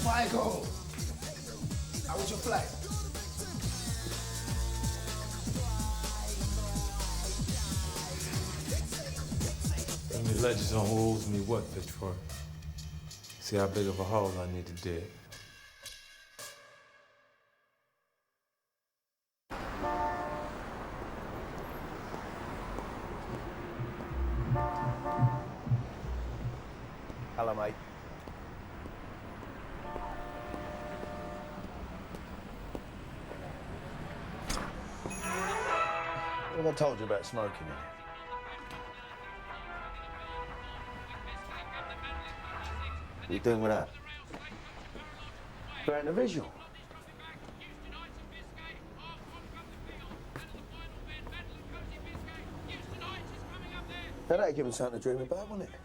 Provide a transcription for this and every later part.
Michael, how was your flight? Tell me legends on who owes me what, Pitchfork. See how big of a hole I need to dig. Hello, mate. What have I told you about smoking in here? What are you doing with that? Creating a visual. Now that'd give me something to dream about, wouldn't it?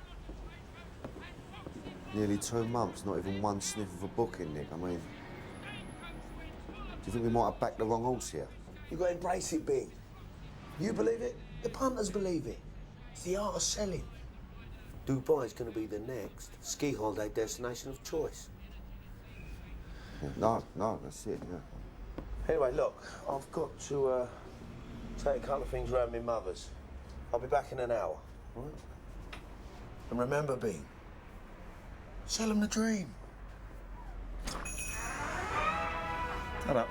Nearly 2 months, not even one sniff of a booking, Nick. I mean, do you think we might have backed the wrong horse here? You got to embrace it, Big. You believe it, the punters believe it. It's the art of selling. Dubai's going to be the next ski holiday destination of choice. Yeah, no, that's it, yeah. Anyway, look, I've got to take a couple of things round my mother's. I'll be back in an hour. All right? And remember, Bean, sell them the dream. Ta-da.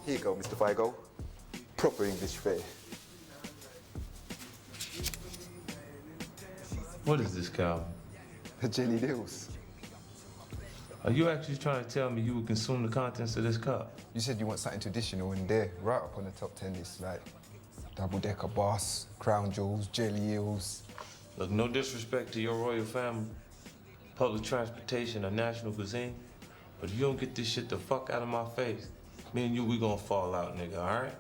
Here you go, Mr. Vigo. Proper English fare. What is this, Cal? The Jelly Deals. Are you actually trying to tell me you would consume the contents of this cup? You said you want something traditional in there, right up on the top 10 list, like double-decker boss, crown jewels, jelly eels. Look, no disrespect to your royal family, public transportation, or national cuisine, but if you don't get this shit the fuck out of my face, me and you, we gonna fall out, nigga, all right?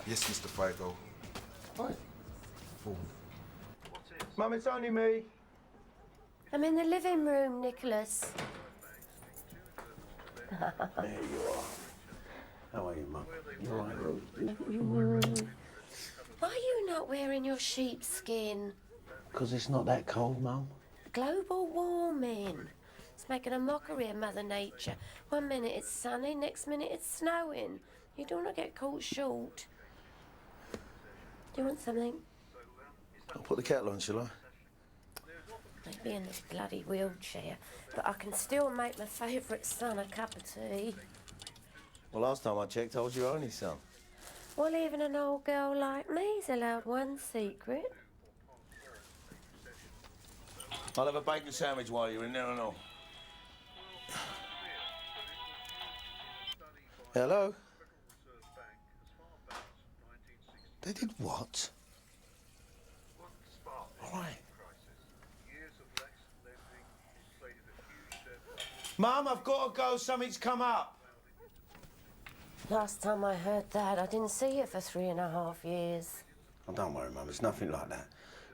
Yes, Mr. Vigo. Hi. Fool. Mum, it's only me. I'm in the living room, Nicholas. There you are. How are you, Mum? You all right? Why are you not wearing your sheepskin? Because it's not that cold, Mum. Global warming. It's making a mockery of Mother Nature. 1 minute it's sunny, next minute it's snowing. You don't want to get caught short. Do you want something? I'll put the kettle on, shall I? Maybe in this bloody wheelchair, but I can still make my favourite son a cup of tea. Well, last time I checked, I was your only son. Well, even an old girl like me's allowed one secret. I'll have a bacon sandwich while you're in there and all. Hello? They did what? Right. Mum, I've got to go. Something's come up. Last time I heard that, I didn't see it for 3.5 years. Oh, don't worry, Mum. It's nothing like that.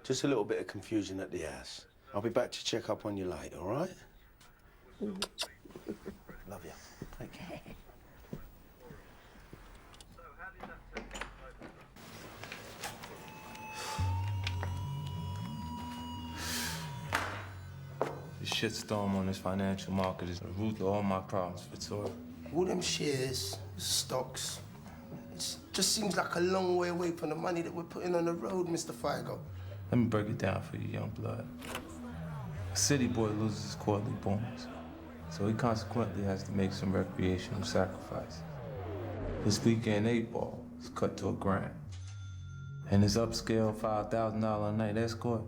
Just a little bit of confusion at the house. I'll be back to check up on you later, all right? Love you. Take care. The shitstorm on this financial market is the root of all my problems, Fitzroy. All them shares, stocks, it just seems like a long way away from the money that we're putting on the road, Mr. Figo. Let me break it down for you, young blood. A city boy loses his quarterly bonus, so he consequently has to make some recreational sacrifice. This weekend 8-ball is cut to $1,000. And his upscale $5,000 a night escort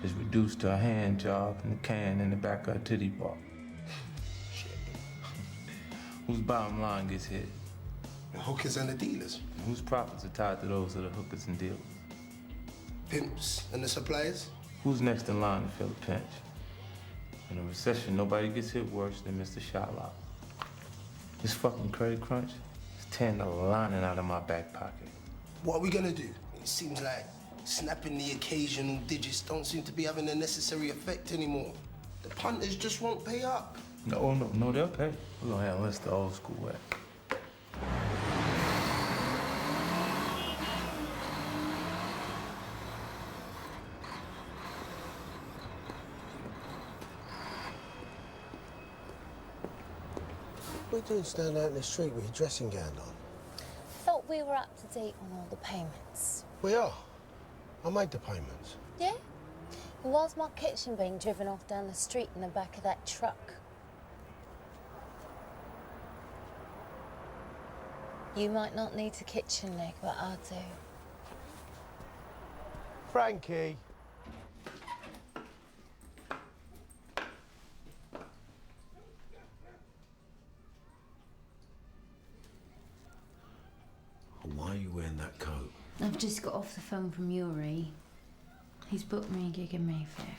is reduced to a hand job in the can in the back of a titty bar. Whose bottom line gets hit? The hookers and the dealers, And whose profits are tied to those of the hookers and dealers? pimps and the suppliers. Who's next in line to feel a pinch? In a recession, nobody gets hit worse than Mr. Shylock. This fucking credit crunch is tearing the lining out of my back pocket. What are we gonna do? It seems like snapping the occasional digits don't seem to be having the necessary effect anymore. The punters just won't pay up. No, they'll pay. We're gonna handle this the old school way. What are you doing standing out in the street with your dressing gown on? Thought we were up to date on all the payments. We are. I made the payments. Yeah? Was my kitchen being driven off down the street in the back of that truck? You might not need a kitchen, Nick, but I do. Frankie. Why are you wearing that coat? I've just got off the phone from Yuri. He's booked me a gig in Mayfair.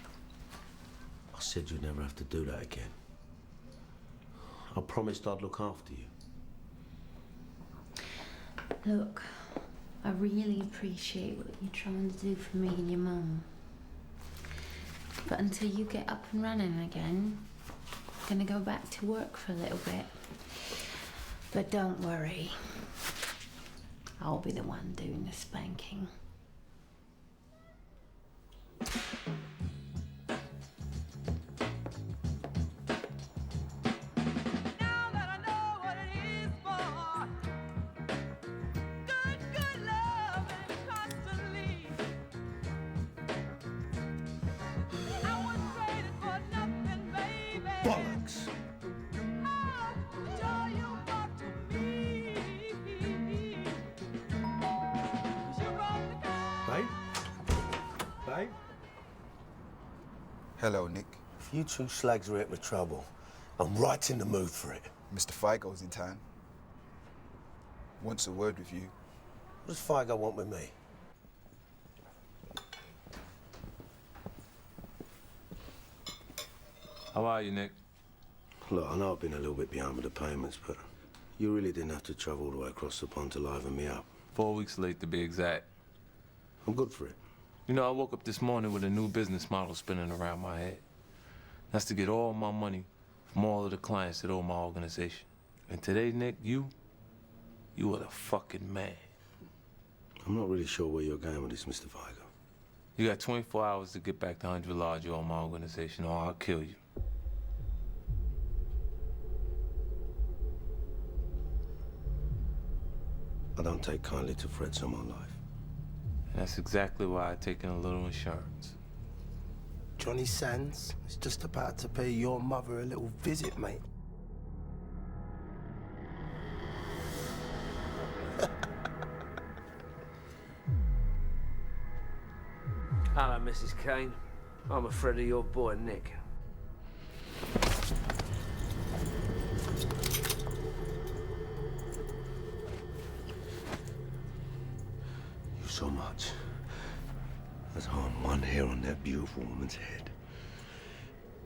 I said you'd never have to do that again. I promised I'd look after you. Look, I really appreciate what you're trying to do for me and your mum. But until you get up and running again, I'm gonna go back to work for a little bit. But don't worry, I'll be the one doing the spanking. Bollocks! Babe? Babe? Hello, Nick. If you two slags are hitting with trouble, I'm right in the mood for it. Mr. Figo's in town. Wants a word with you. What does Figo want with me? How are you, Nick? Look, I know I've been a little bit behind with the payments, but you really didn't have to travel all the way across the pond to liven me up. 4 weeks late, to be exact. I'm good for it. You know, I woke up this morning with a new business model spinning around my head. That's to get all my money from all of the clients that owe my organization. And today, Nick, you are the fucking man. I'm not really sure where you're going with this, Mr. Figo. You got 24 hours to get back the $100 you owe my organization, or I'll kill you. I don't take kindly to threats on my life. And that's exactly why I've taken a little insurance. Johnny Sands is just about to pay your mother a little visit, mate. Hello, Mrs. Kane. I'm afraid of your boy, Nick. You so much as harm one hair on that beautiful woman's head.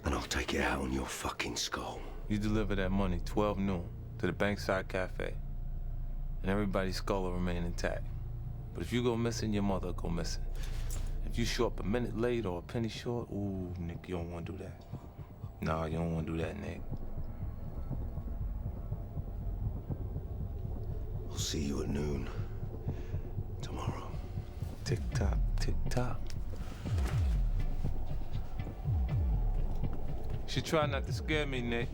And I'll take it out on your fucking skull. You deliver that money 12 noon to the Bankside Cafe, and everybody's skull will remain intact. But if you go missing, your mother will go missing. If you show up a minute late or a penny short, ooh, Nick, you don't want to do that. Nah, you don't want to do that, Nick. I'll see you at noon tomorrow. Tick-tock, tick-tock. You should try not to scare me, Nick.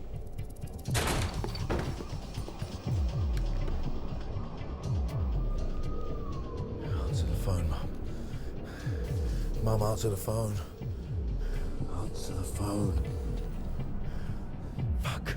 Answer the phone, Mum. Mum, answer the phone. Answer the phone. Fuck.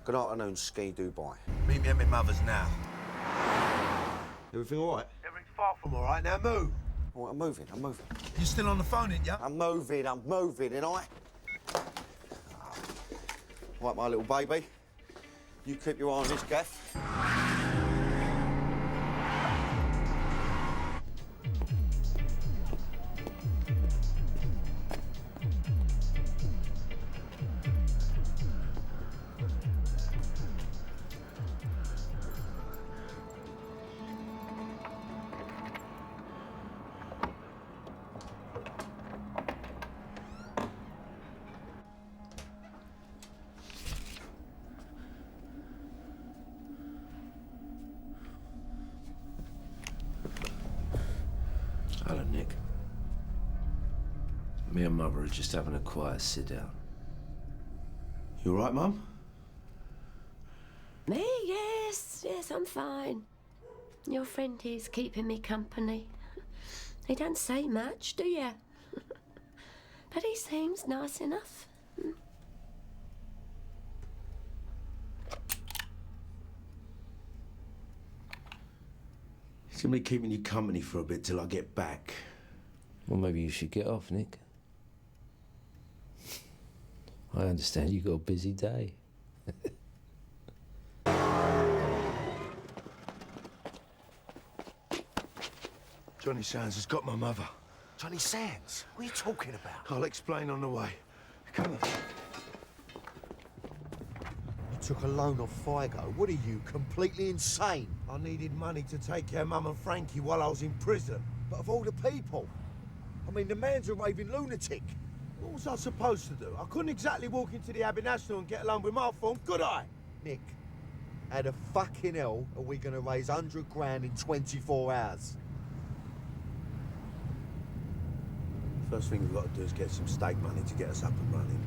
Good afternoon, Ski Dubai. Meet me at my mother's now. Everything all right? Everything's far from all right. Now move. All right, I'm moving. You're still on the phone, ain't ya? I'm moving, and I... Right, my little baby. You keep your eye on this gaff. Hello, Nick. Me and Mother are just having a quiet sit-down. You all right, Mum? Me? Yes, I'm fine. Your friend here's keeping me company. He don't say much, do you? But he seems nice enough. He's gonna be keeping you company for a bit till I get back. Well, maybe you should get off, Nick. I understand you got a busy day. Johnny Sands has got my mother. Johnny Sands? What are you talking about? I'll explain on the way. Come on. You took a loan off Figo. What are you, completely insane? I needed money to take care of Mum and Frankie while I was in prison. But of all the people, I mean, the man's a raving lunatic. What was I supposed to do? I couldn't exactly walk into the Abbey National and get along with my phone, could I? Nick, how the fucking hell are we going to raise 100 grand in 24 hours? First thing we've got to do is get some stake money to get us up and running.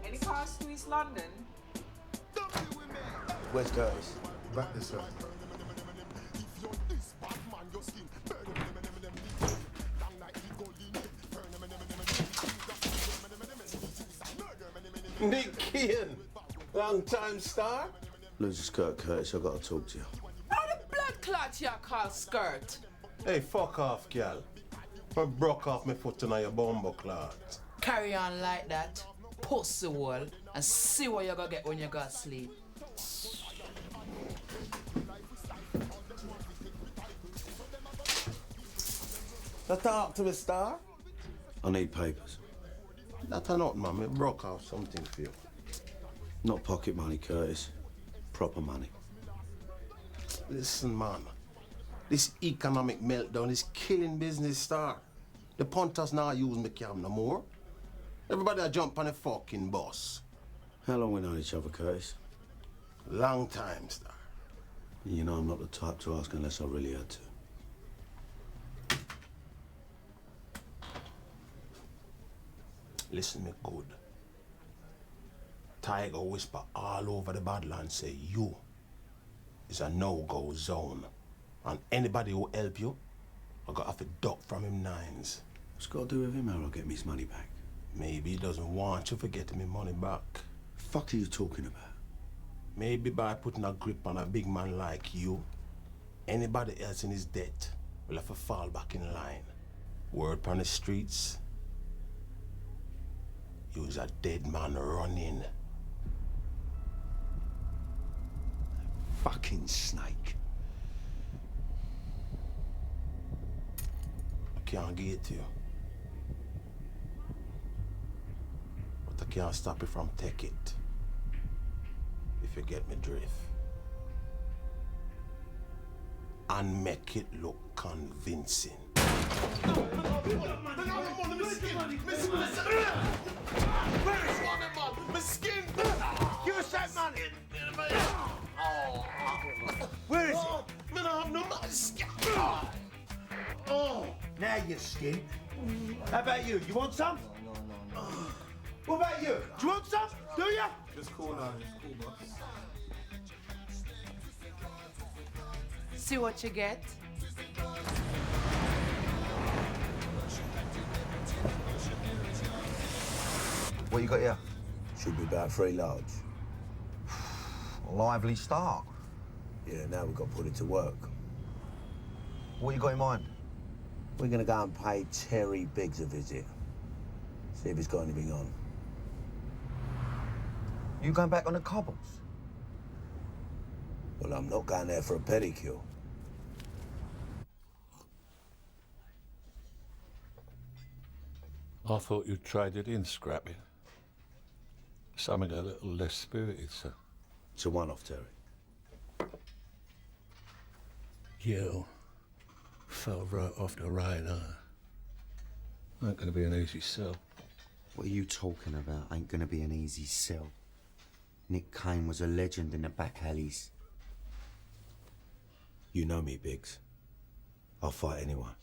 Any cars to East London? Where's Curtis? Back this way. Nick Kean, long time star. Lose a skirt, Curtis. I've got to talk to you. How the blood clot you call skirt? Hey, fuck off, gal. I broke off my foot on your bumbo clot. Carry on like that, pussy wall, and see what you're gonna get when you go to sleep. Now talk to me, star. I need papers. That's not, man. I broke off something for you. Not pocket money, Curtis. Proper money. Listen, man. This economic meltdown is killing business, star. The punters now use me cam no more. Everybody a jump on a fucking bus. How long we known each other, Curtis? Long time, star. You know I'm not the type to ask unless I really had to. Listen me good. Tiger whisper all over the Badlands say you is a no-go zone. And anybody who help you, I got have to duck from him nines. What's got to do with him? How I'll get me his money back? Maybe he doesn't want you to get me money back. The fuck are you talking about? Maybe by putting a grip on a big man like you, anybody else in his debt will have to fall back in line. Word on the streets, you's a dead man running. Fucking snake. I can't get to you. But I can't stop you from take it. If you get me drift. And make it look convincing. Give us that money! Where is it? Man, I have no skin. Now you're skint. How about you? You want some? No. What about you? Do you want some? Do you? It's cool now, it's cool, boss. See what you get? What you got here? Should be about 3 large. Lively start. Yeah, now we've got to put it to work. What you got in mind? We're going to go and pay Terry Biggs a visit. See if he's got anything on. You going back on the cobbles? Well, I'm not going there for a pedicure. I thought you'd trade it in, Scrappy. Something a little less spirited, sir. It's a one-off, Terry. You fell right off the radar. Ain't gonna be an easy sell. What are you talking about? Ain't gonna be an easy sell. Nick Kane was a legend in the back alleys. You know me, Biggs. I'll fight anyone.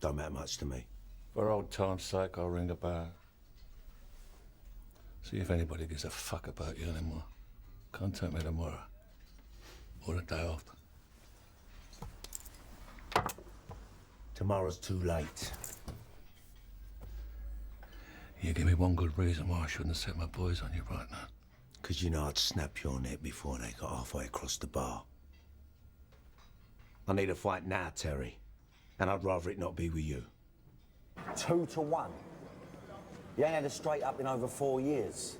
Don't matter much to me. For old time's sake, I'll ring a bell. See if anybody gives a fuck about you anymore. Contact me tomorrow. Or the day after. Tomorrow's too late. You give me one good reason why I shouldn't have set my boys on you right now. 'Cause you know I'd snap your neck before they got halfway across the bar. I need a fight now, Terry. And I'd rather it not be with you. 2 to 1. You ain't had a straight up in over 4 years.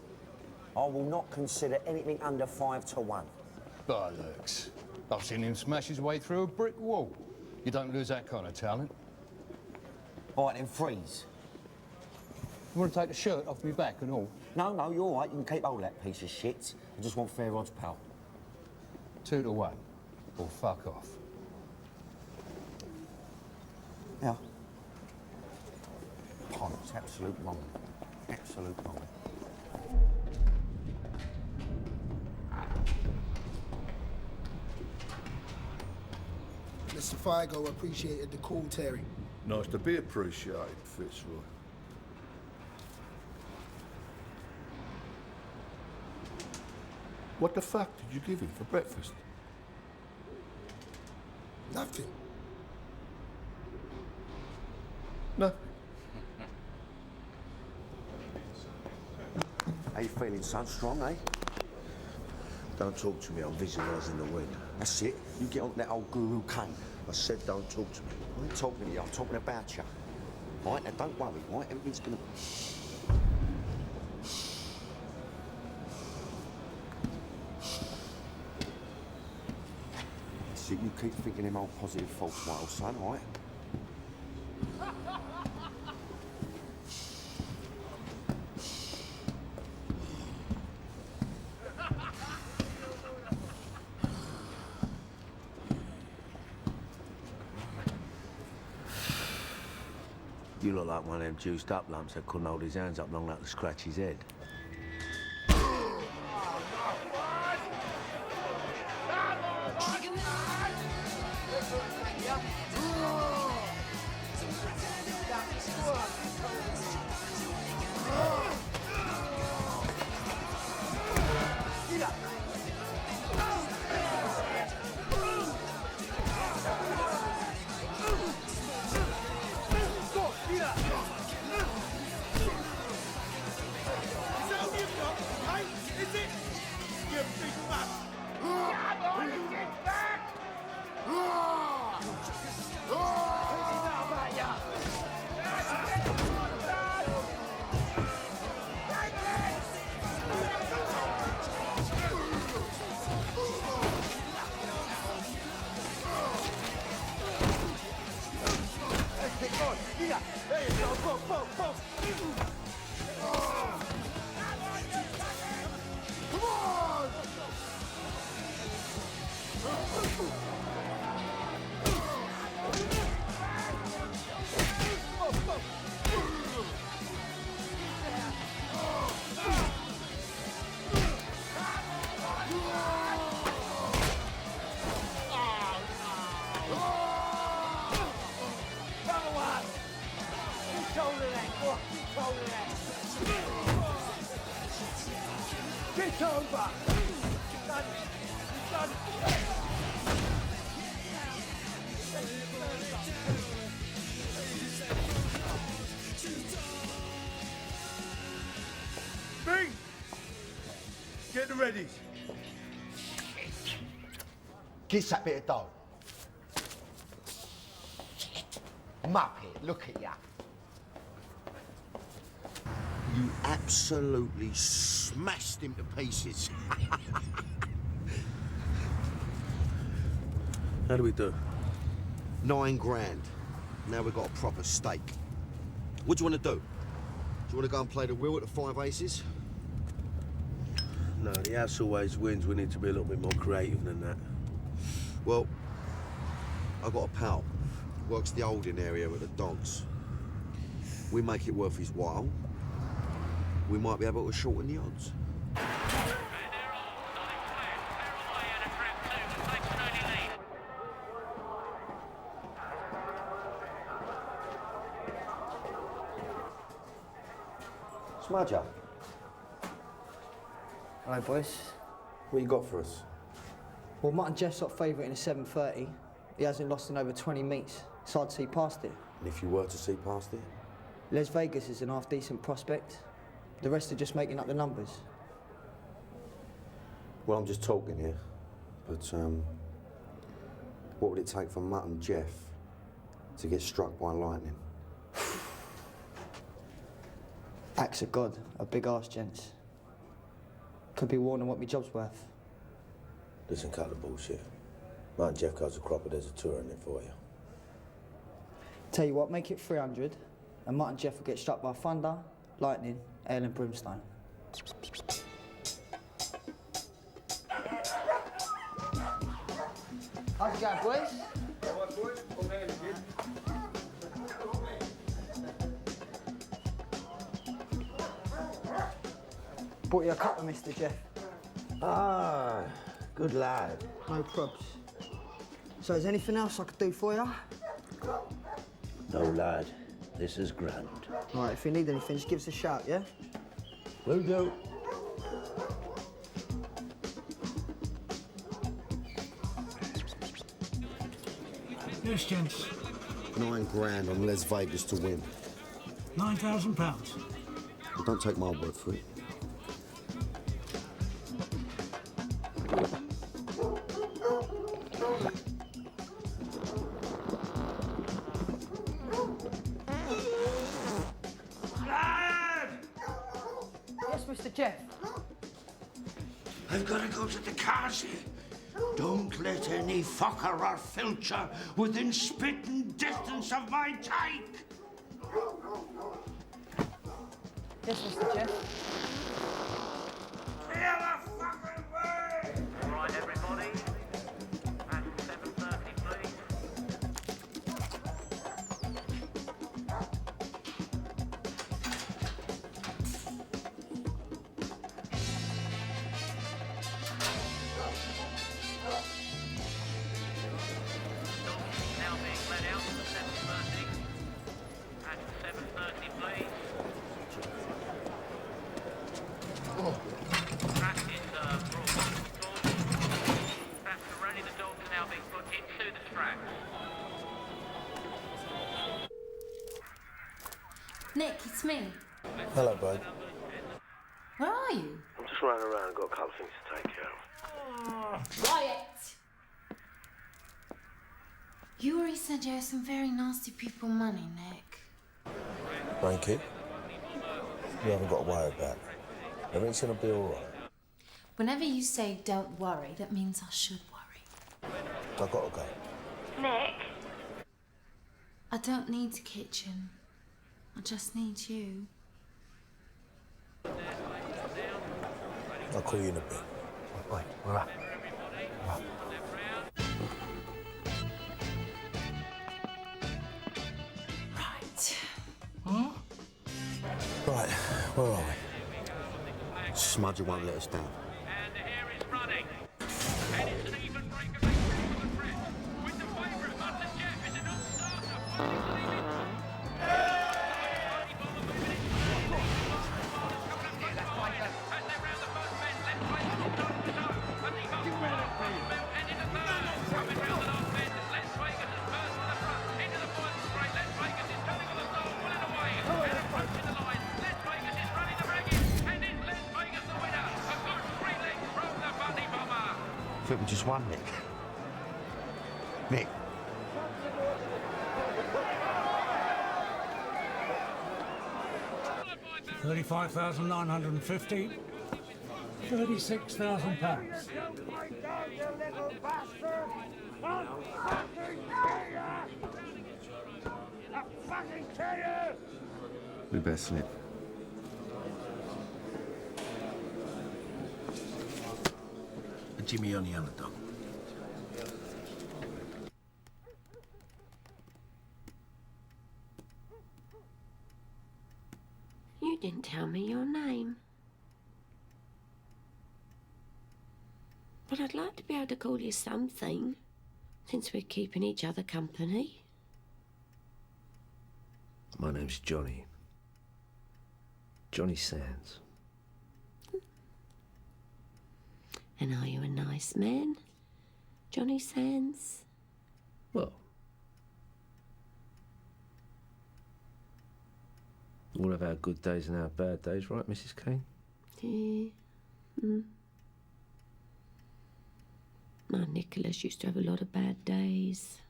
I will not consider anything under 5 to 1. Bollocks. I've seen him smash his way through a brick wall. You don't lose that kind of talent. All right, then freeze. You want to take the shirt off me back and all? No, you're all right. You can keep hold of that piece of shit. I just want fair odds, pal. 2 to 1. Or fuck off. Yeah. It's absolute wrong. Absolute wrong. Mr. Figo appreciated the call, Terry. Nice to be appreciated, Fitzroy. What the fuck did you give him for breakfast? Nothing. No. How you feeling, son? Strong, eh? Don't talk to me, I'm visualising the win. That's it. You get on that old Guru Kane. I said don't talk to me. I ain't talking to you, I'm talking about you. All right, now don't worry, all right? Everything's gonna... See, you keep thinking them old positive thoughts, my old son, all right? You look like one of them juiced up lumps that couldn't hold his hands up long enough to scratch his head. Get over! Bing! Get the readies. Kiss that bit of dough. Muppet, look at ya. You absolutely smashed him to pieces. How do we do? $9 grand. Now we've got a proper stake. What do you want to do? Do you want to go and play the wheel at the 5 aces? No, the house always wins. We need to be a little bit more creative than that. Well, I've got a pal. Works the holding area with the dogs. We make it worth his while. We might be able to shorten the odds. Smudger. Hello, boys. What you got for us? Well, Mutt and Jeff's top favourite in a 7:30. He hasn't lost in over 20 meets. It's hard to see past it. And if you were to see past it? Les Vegas is an half-decent prospect. The rest are just making up the numbers. Well, I'm just talking here. But, what would it take for Mutt and Jeff to get struck by lightning? Acts of God, a big arse, gents. Could be warning what my job's worth. Listen, cut the bullshit. Mine and Jeff goes a cropper, there's a tour in it for you. Tell you what, make it 300, and Mutt and Jeff will get struck by thunder, lightning, hail and brimstone. How's it going, boys? Bought you a cuppa, Mr. Jeff. Ah, good lad. No probs. So is anything else I could do for you? No, lad. This is grand. All right, if you need anything, just give us a shout, yeah? Will do. Yes, gents. $9 grand on Les Vegas to win. £9,000. Well, don't take my word for it. Yes, Mr. Jeff. I've got to go to the cars here. Don't let any fucker or filcher within spitting distance of my tyke. Yes, Mr. Jeff. Clear the fucking way! All right, everybody. At 7:30, please. Now being let out at 7:30. At 7:30, please. Track is brought to control. Perhaps surrounding the dogs are now being put into the tracks. Nick, it's me. Hello, bud. Where are you? I'm just running around and got a couple of things to take care of. Quiet! You already said you owe some very nasty people money, Nick. Frankie, you haven't got to worry about it. Everything's gonna be all right. Whenever you say don't worry, that means I should worry. I've got to go. Nick? I don't need the kitchen. just need you. I'll call you in a bit. Wait, we're up. Right. Right, where are we? Smudger won't let us down. I think we just won, Nick. Nick. £35,950. £36,000. We better slip. Jimmy on the underdog. You didn't tell me your name. But I'd like to be able to call you something, since we're keeping each other company. My name's Johnny. Johnny Sands. And are you a nice man, Johnny Sands? Well, all have our good days and our bad days, right, Mrs. Kane? Yeah. My Nicholas used to have a lot of bad days.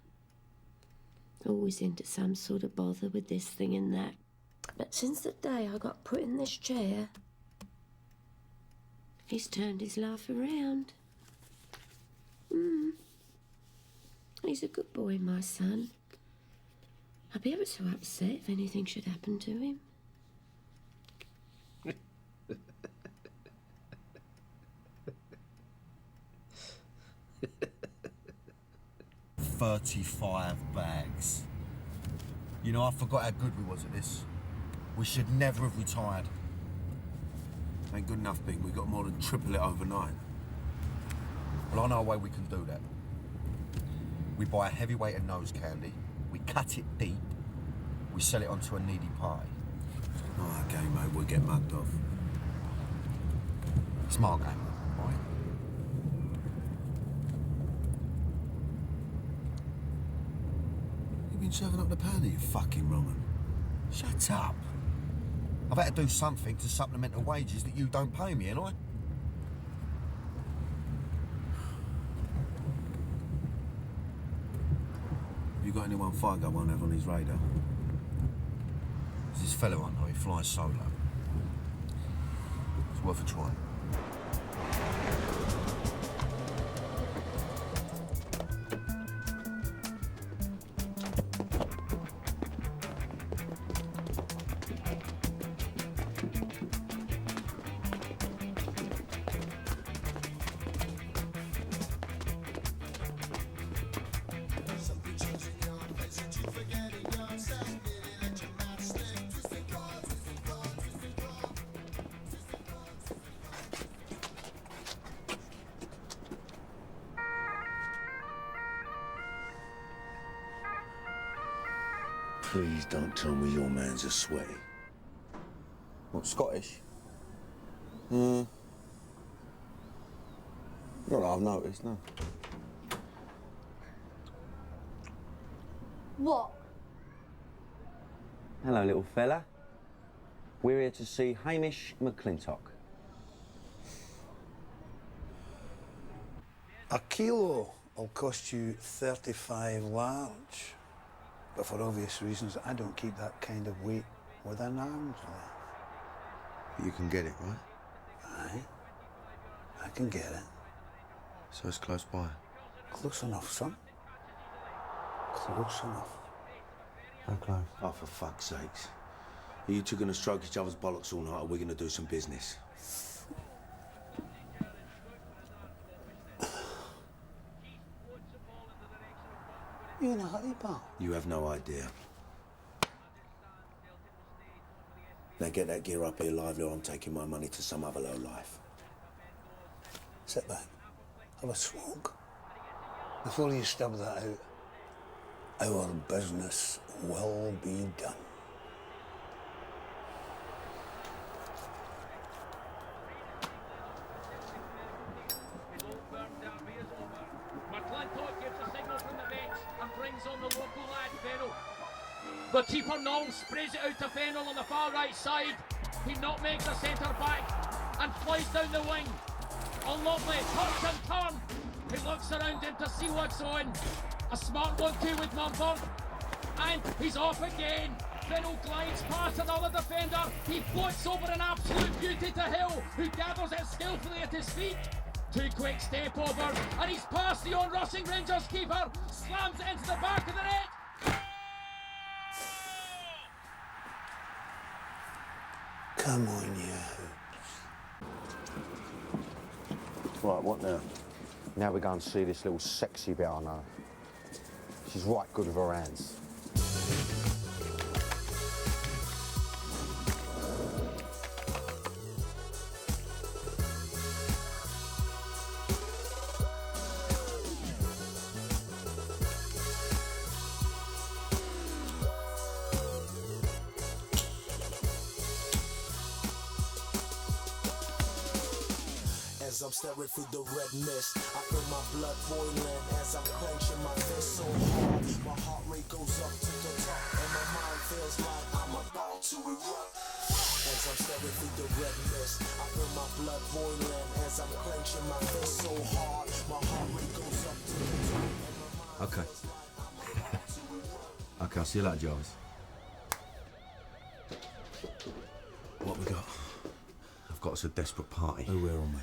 Always into some sort of bother with this thing and that. But since the day I got put in this chair, he's turned his life around. He's a good boy, my son. I'd be ever so upset if anything should happen to him. 35 bags. You know, I forgot how good we was at this. We should never have retired. Ain't good enough, Bing. We got more than triple it overnight. Well, I know a way we can do that. We buy a heavyweight of nose candy, we cut it deep, we sell it onto a needy party. Oh, okay, mate. We'll get mugged off. Smart game, right? You've been shoving up the panty, you fucking Roman. Shut up. I've had to do something to supplement the wages that you don't pay me, ain't I? Have you got anyone Fargo won't have on his radar? There's this fella I know, he flies solo. It's worth a try. Please don't tell me your man's a sweaty. What, Scottish? Not that I've noticed, no. What? Hello, little fella. We're here to see Hamish McClintock. A kilo will cost you 35 large. But for obvious reasons, I don't keep that kind of weight within arm's length. You can get it, right? Aye. I can get it. So it's close by. Close enough, son. Close enough. How close? Oh, for fuck's sakes. Are you two gonna stroke each other's bollocks all night, or are we gonna do some business? You in a hurry, pal? You have no idea. Now get that gear up here lively, or I'm taking my money to some other low life. Sit back. Have a smoke. Before you stub that out, our business will be done. McClintock gives a signal from the bench and brings on the local lad, Fennell. The keeper Knowles sprays it out to Fennell on the far right side. He nutmegs the centre back and flies down the wing. Oh, lovely, touch and turn. He looks around him to see what's on. A smart 1-2 with Mumford. And he's off again. Fennell glides past another defender. He floats over an absolute beauty to Hill, who gathers it skillfully at his feet. 2 quick step overs, and he's past the on-rushing Rangers keeper. Slams it into the back of the net. Come on, you. Right, what now? Now we go and see this little sexy bit I know. She's right good with her hands. As I'm staring through the red mist, I feel my blood boiling as I'm clenching my fist so hard. My heart rate goes up to the top, and my mind feels like I'm about to erupt. As I'm staring through the red mist, I feel my blood boiling as I'm clenching my fist so hard. My heart rate goes up to the top, and my mind Okay. feels like I'm about to erupt. Okay, I'll see you later, Jarvis. What we got? I've got us a desperate party. Who, where, and when?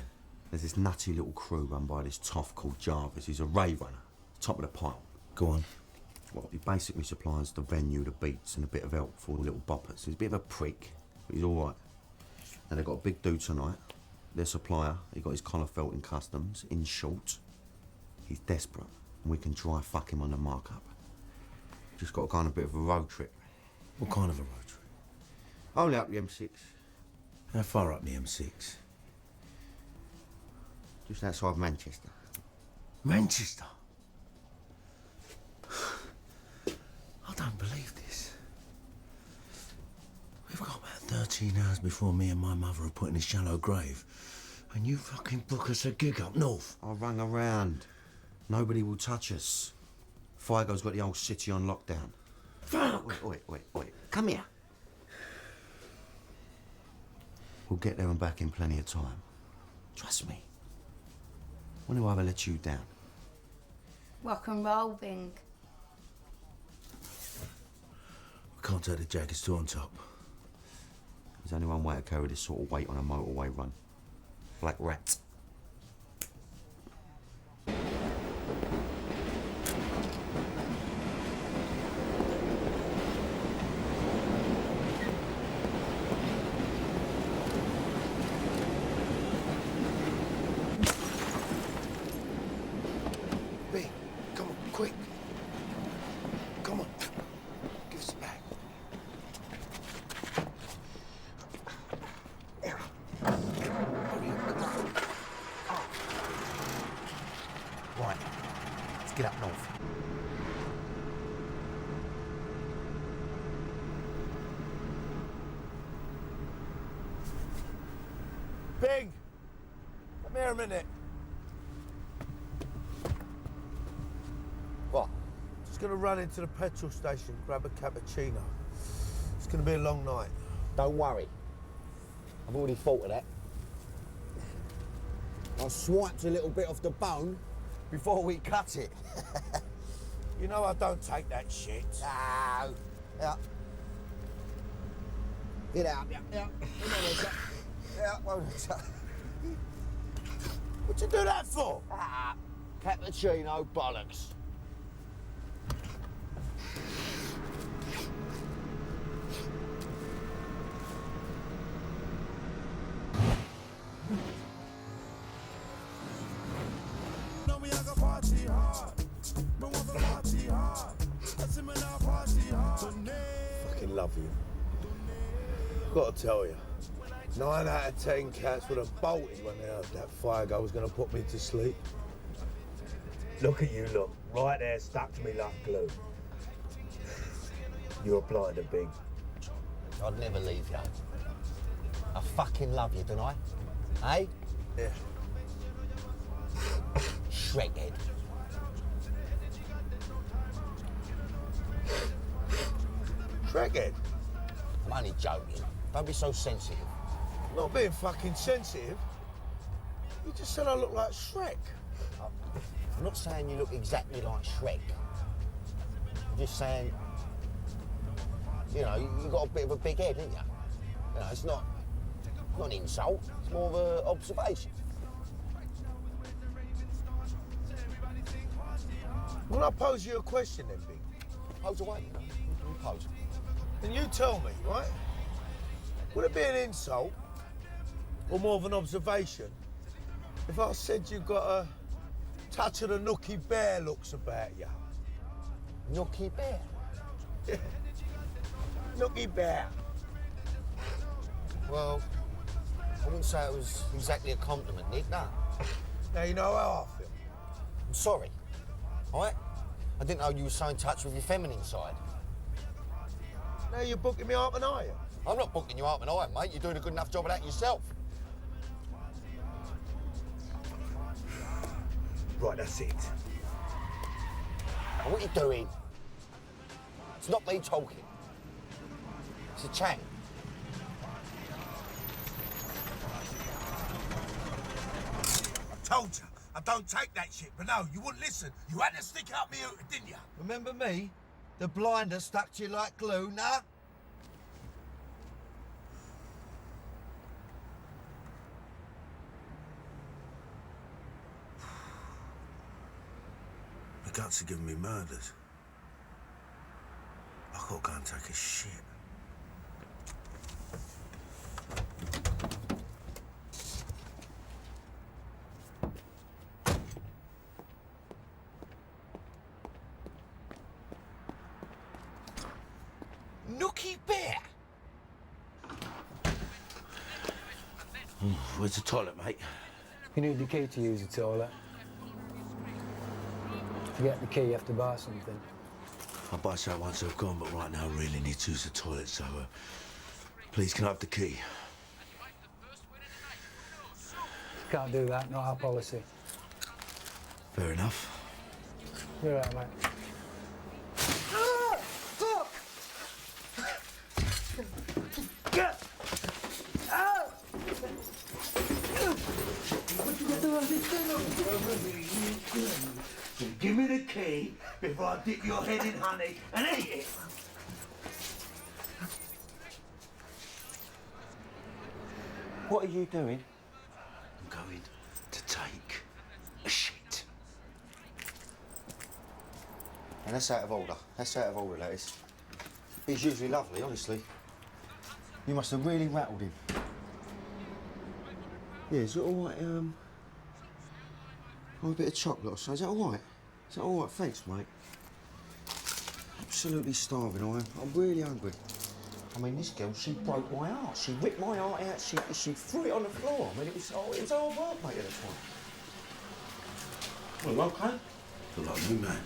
There's this nutty little crew run by this toff called Jarvis. He's a rave runner, top of the pile. Go on. Well, he basically supplies the venue, the beats, and a bit of help for all the little boppers. He's a bit of a prick, but he's all right. And they've got a big do tonight. Their supplier, he got his collar felt in customs, in short. He's desperate, and we can dry fuck him on the markup. Just got to go on a bit of a road trip. What kind of a road trip? Only up the M6. How far up the M6? Just outside Manchester. Manchester? I don't believe this. We've got about 13 hours before me and my mother are put in a shallow grave. And you fucking book us a gig up north. I rang around. Nobody will touch us. Figo's got the whole city on lockdown. Fuck! Wait. Come here. We'll get there and back in plenty of time. Trust me. When do I ever let you down? Rock and roll, Bing. We can't take the jackets two on top. There's only one way to carry this sort of weight on a motorway run. Black rat. Quick. Come on. Give us a bag. Right. Let's get up north. Bing! Come here a minute. What? Just gonna run into the petrol station, grab a cappuccino. It's gonna be a long night. Don't worry. I've already thought of that. I swiped a little bit off the bone before we cut it. You know I don't take that shit. No. Yeah. Get out. Yeah. What'd you do that for? Cappuccino bollocks. love you. Got to tell you, 9 out of 10 cats would have bolted when they heard that fire guy was going to put me to sleep. Look at you, look. Right there, stuck to me like glue. You're blind and big. I'd never leave you. I fucking love you, don't I? Eh? Yeah. Shrek head. Shrek head? I'm only joking. Don't be so sensitive. Not being fucking sensitive. You just said I look like Shrek. I'm not saying you look exactly like Shrek. I'm just saying, you know, you've got a bit of a big head, haven't you? You know, it's not an insult, it's more of an observation. Will I pose you a question then, Big? Pose away, you know. You pose. Then you tell me, right? Would it be an insult or more of an observation if I said you got a touch of the Nookie Bear looks about you? Nookie Bear? Yeah. Nookie Bear. Well, I wouldn't say it was exactly a compliment, Nick, no. Now you know how I feel. I'm sorry, all right? I didn't know you were so in touch with your feminine side. Now you're booking me up and are you? I'm not booking you up and I, mate. You're doing a good enough job of that yourself. Right, that's it. Now, what are you doing? It's not me talking. It's a chat. I told you, I don't take that shit, but no, you wouldn't listen. You had to stick up me out, didn't you? Remember me? The blinder stuck to you like glue, nah? The guts are giving me murders. I've got to go and take a shit. Nookie Bear? Where's the toilet, mate? You need the key to use the toilet. If you get the key, you have to buy something. I'll buy something once I've gone, but right now I really need to use the toilet, so please, can I have the key? Can't do that, not our policy. Fair enough. You're right, mate. Give me the key before I dip your head in honey and eat it. What are you doing? I'm going to take a shit. And that's out of order. That's out of order, that is. He's usually lovely, honestly. You must have really rattled him. Yeah, is it all right, oh, a bit of chocolate or so. Is that all right? Is that all right? Thanks, mate. Absolutely starving, I am. I'm really hungry. I mean, this girl, she broke my heart. She ripped my heart out. She threw it on the floor. I mean, it was hard work, mate, at the time. Well, okay. Feel like you, man.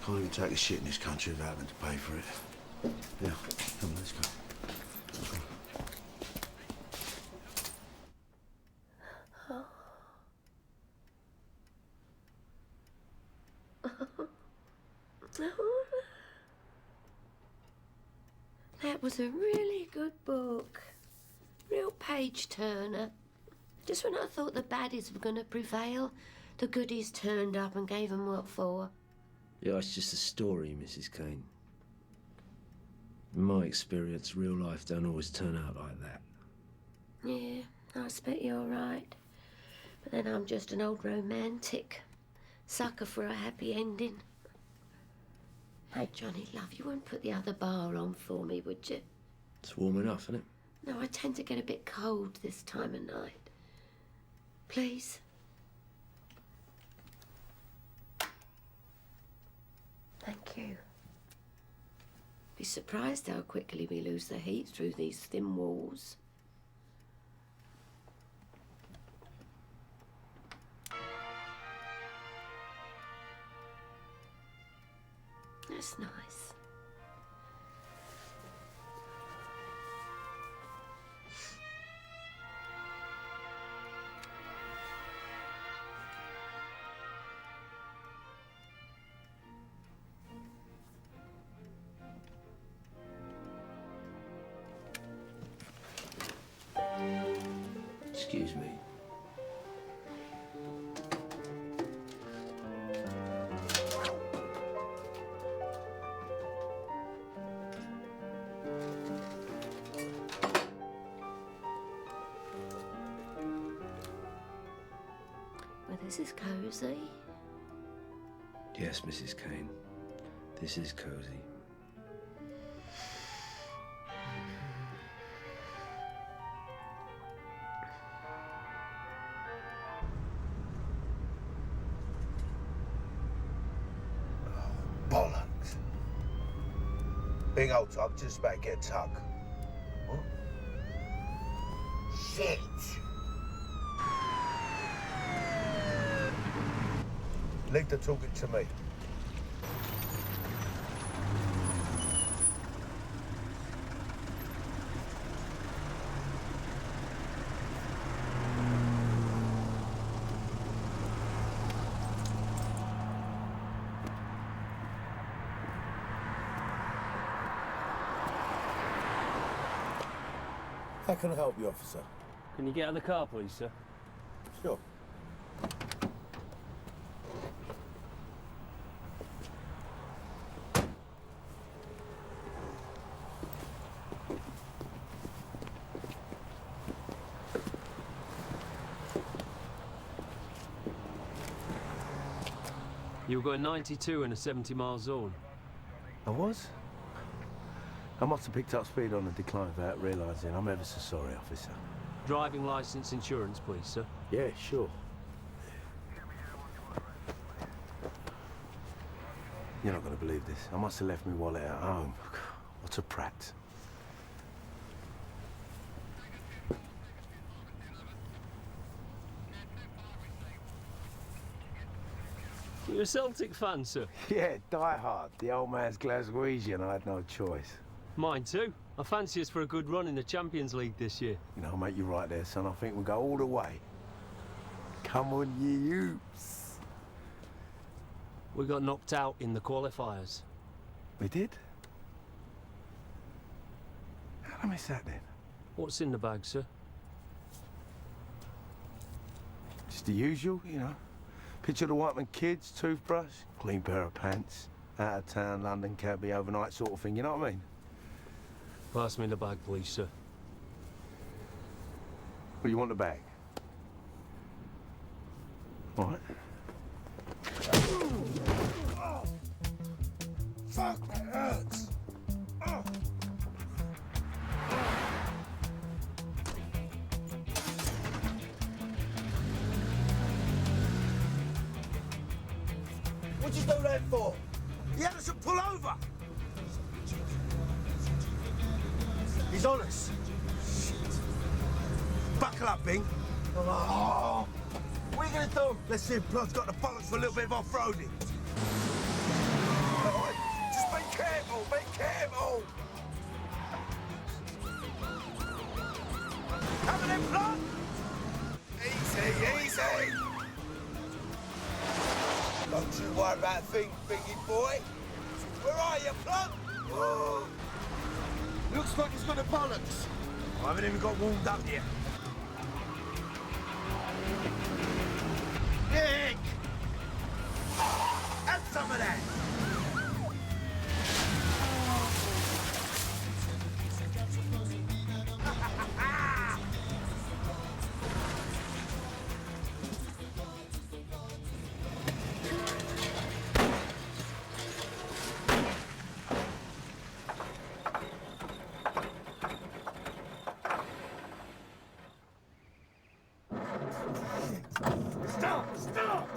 Can't even take a shit in this country without having to pay for it. Yeah, come on, let's go. That was a really good book. Real page-turner. Just when I thought the baddies were going to prevail, the goodies turned up and gave them what for. Yeah, it's just a story, Mrs. Kane. In my experience, real life don't always turn out like that. Yeah, I expect you're right. But then I'm just an old romantic. Sucker for a happy ending. Hey, Johnny, love, you wouldn't put the other bar on for me, would you? It's warm enough, isn't it? No, I tend to get a bit cold this time of night. Please? Thank you. be surprised how quickly we lose the heat through these thin walls. That's nice. Excuse me. Well, this is cosy. Yes, Mrs. Kane. This is cosy. Bollocks. Big old tug, just about to get a tug. What? Shit. Leave the talking to me. How can I help you, officer? Can you get out of the car, please, sir? Sure. You were going 92 in a 70-mile zone. I was? I must have picked up speed on the decline without realising. I'm ever so sorry, officer. Driving licence, insurance, please, sir. Yeah, sure. You're not going to believe this. I must have left my wallet at home. What a prat. You're a Celtic fan, sir? Yeah, die hard. The old man's Glaswegian. I had no choice. Mine too. I fancy us for a good run in the Champions League this year. You know, I'll make you right there, son. I think we'll go all the way. Come on, you youths. We got knocked out in the qualifiers. We did? How did I miss that then? What's in the bag, sir? Just the usual, you know. Picture the Whiteman kids, toothbrush, clean pair of pants, out of town, London cabbie, overnight sort of thing, you know what I mean? Pass me the bag, please, sir. Well, you want the bag? All right. Oh, fuck, that hurts. Oh. What'd you do that for? He had us to pull over. He's on us. Shit. Buckle up, Bing. Oh. What are you going to do? Let's see if Plod's got the bollocks for a little bit of off-roading. All right, just be careful, be careful. Coming in, Plod. Easy, easy. Don't you worry about things, biggie boy. Where are you, Plod? Oh. Looks like he's got the bollocks. I haven't even got warmed up yet. Nick! Have some of that! Stop! Stop!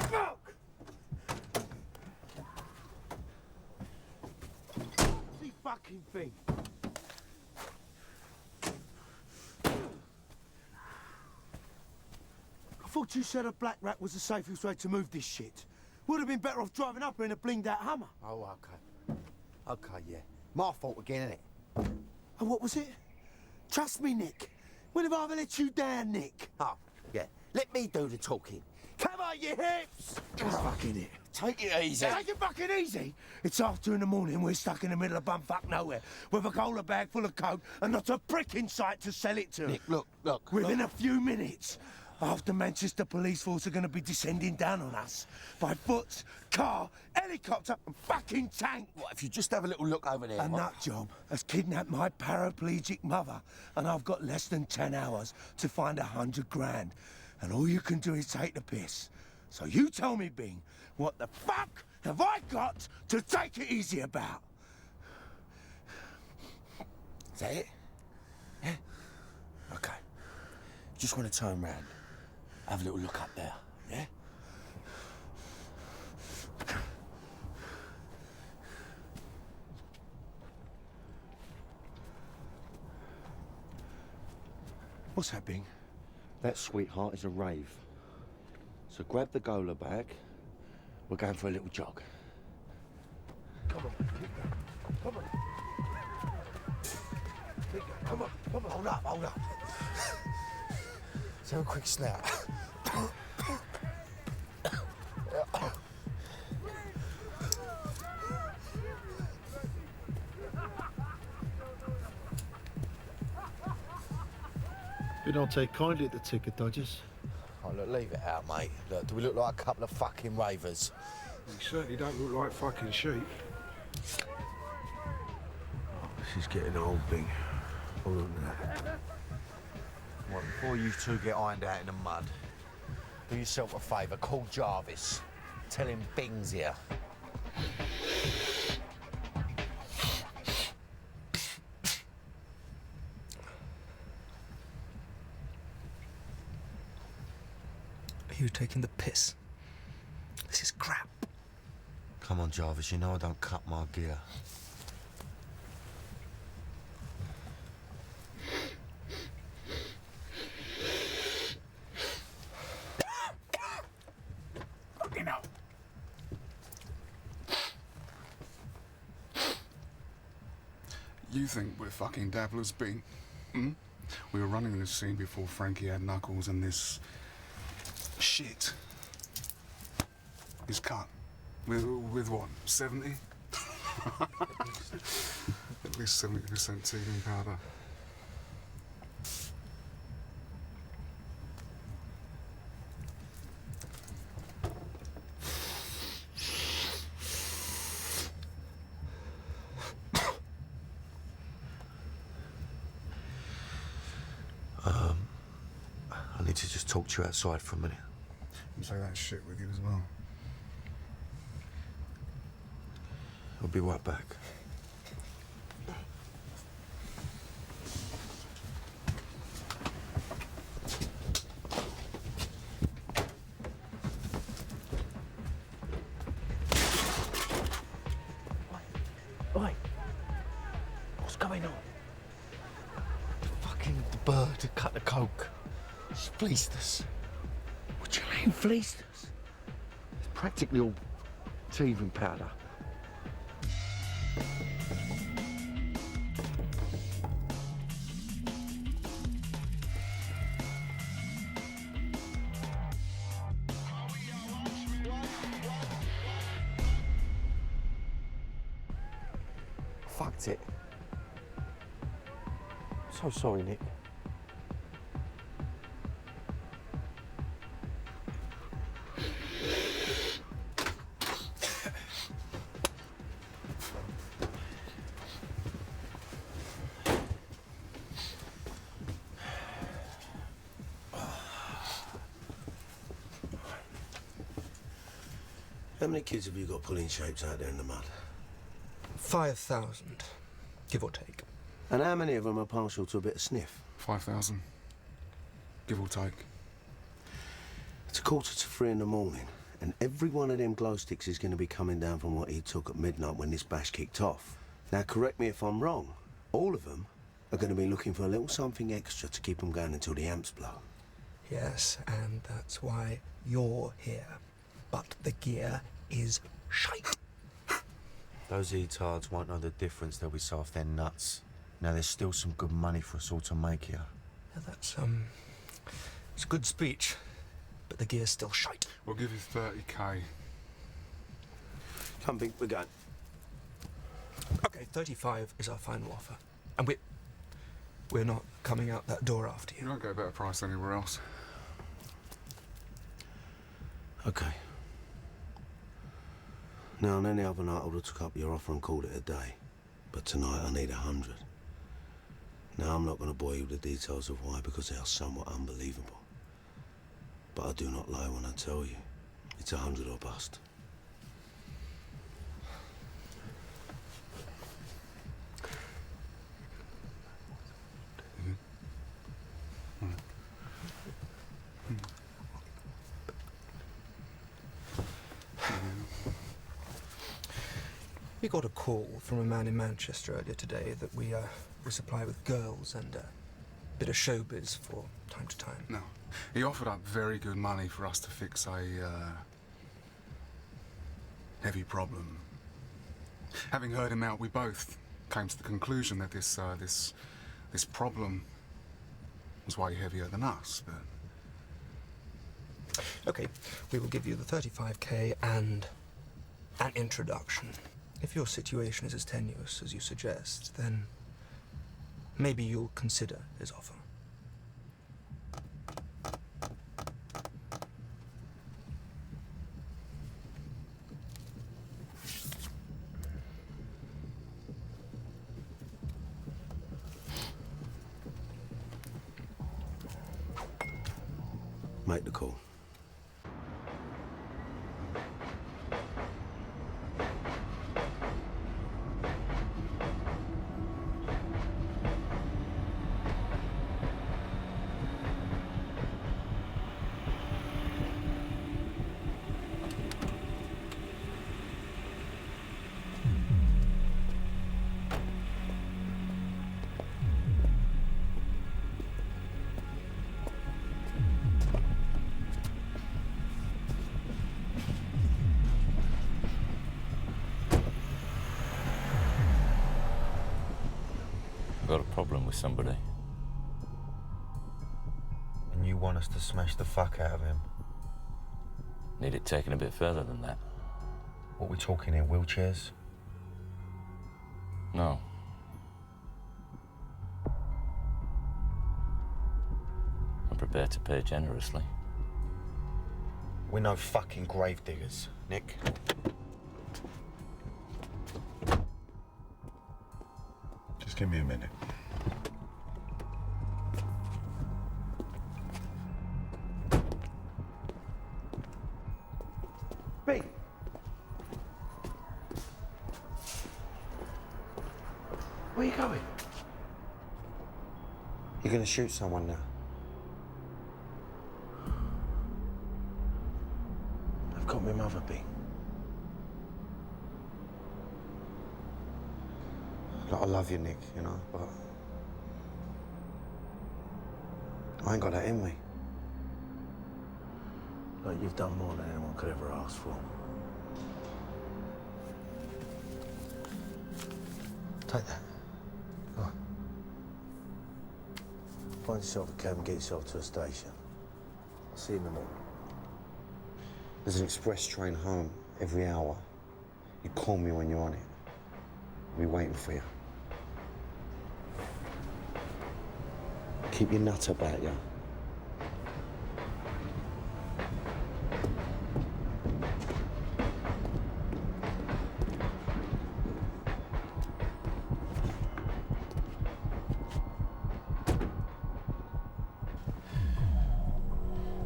Smoke! fucking thing. I thought you said a black rat was the safest way to move this shit. Would have been better off driving up here in a blinged out Hummer. Oh, okay. Okay, yeah. My fault again, innit? And what was it? Trust me, Nick. When have I ever let you down, Nick? Oh, yeah. Let me do the talking. Come on, you hips! Fucking it. Take it easy. Take it fucking easy. It's after 2 in the morning. We're stuck in the middle of bumfuck nowhere with a cola bag full of coke and not a prick in sight to sell it to. Nick, look. Within a few minutes, after Manchester police force are going to be descending down on us by foot, car, helicopter and fucking tank. What, if you just have a little look over there? A nut job has kidnapped my paraplegic mother and I've got less than 10 hours to find 100 grand. And all you can do is take the piss. So you tell me, Bing, what the fuck have I got to take it easy about? Is that it? Yeah? Okay. Just want to turn round. Have a little look up there, yeah? What's that, Bing? That, sweetheart, is a rave. So grab the gola bag. We're going for a little jog. Come on, keep going. Come on. Keep going. Come on. Hold up. Let's have a quick snout. You don't take kindly to ticket dodgers. Oh, look, leave it out, mate. Look, do we look like a couple of fucking ravers? You certainly don't look like fucking sheep. This is getting old, Bing. Hold on now. Well, before you two get ironed out in the mud, do yourself a favour, call Jarvis. Tell him Bing's here. Are you taking the piss? This is crap. Come on, Jarvis, you know I don't cut my gear. Fucking hell. You think we're fucking dabblers, Bing? Hmm? We were running this scene before Frankie had knuckles and this shit is cut. With what, 70? At least 70% teething powder. I need to just talk to you outside for a minute. You say that shit with you as well. I'll be right back. Oi. What's going on? The bird who cut the coke. She's fleeced us. What do you mean, fleeced us? It's practically all teething powder. Fucked it. So sorry, Nick. How many kids have you got pulling shapes out there in the mud? 5,000, give or take. And how many of them are partial to a bit of sniff? 5,000, give or take. It's 2:45 in the morning, and every one of them glow sticks is going to be coming down from what he took at midnight when this bash kicked off. Now, correct me if I'm wrong. All of them are going to be looking for a little something extra to keep them going until the amps blow. Yes, and that's why you're here. But the gear is shite. Those E-tards won't know the difference. They'll be so off their nuts. Now, there's still some good money for us all to make here. Yeah, that's, it's a good speech, but the gear's still shite. We'll give you 30k. Come, Big, we're going. Okay, 35 is our final offer. And we're not coming out that door after you. You won't get a better price anywhere else. Okay. Now, on any other night, I would have took up your offer and called it a day. But tonight, I need 100. Now, I'm not going to bore you with the details of why, because they are somewhat unbelievable. But I do not lie when I tell you, it's 100 or bust. We got a call from a man in Manchester earlier today that we supply with girls and a bit of showbiz for time to time. No. He offered up very good money for us to fix a heavy problem. Having heard him out, we both came to the conclusion that this problem was way heavier than us, but... Okay, we will give you the 35k and an introduction. If your situation is as tenuous as you suggest, then maybe you'll consider his offer. Make the call. Got a problem with somebody. And you want us to smash the fuck out of him? Need it taken a bit further than that. What we talking here, wheelchairs? No. I'm prepared to pay generously. We're no fucking grave diggers, Nick. Just give me a minute. Pete! Where are you going? You're gonna shoot someone now. I've got my mother, Pete. Like, I love you, Nick, you know, but I ain't got that in me. Like, you've done more than anyone could ever ask for. Take that. Go on. Find yourself a cab and get yourself to a station. I'll see you in the morning. There's an express train home every hour. You call me when you're on it. I'll be waiting for you. Keep your nut about you.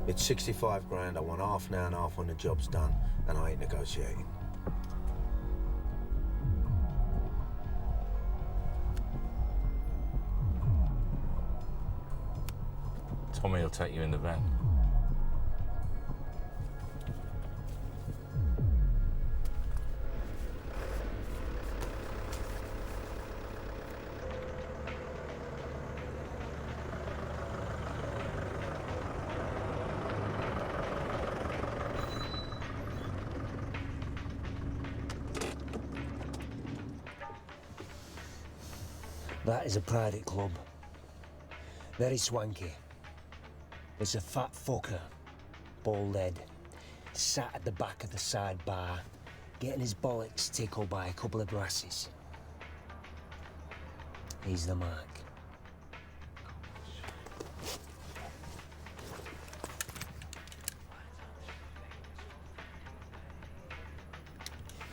It's 65 grand. I want half now and half when the job's done, and I ain't negotiating. Tommy will take you in the van. That is a private club. Very swanky. It's a fat fucker, bald head, sat at the back of the side bar, getting his bollocks tickled by a couple of brasses. He's the mark.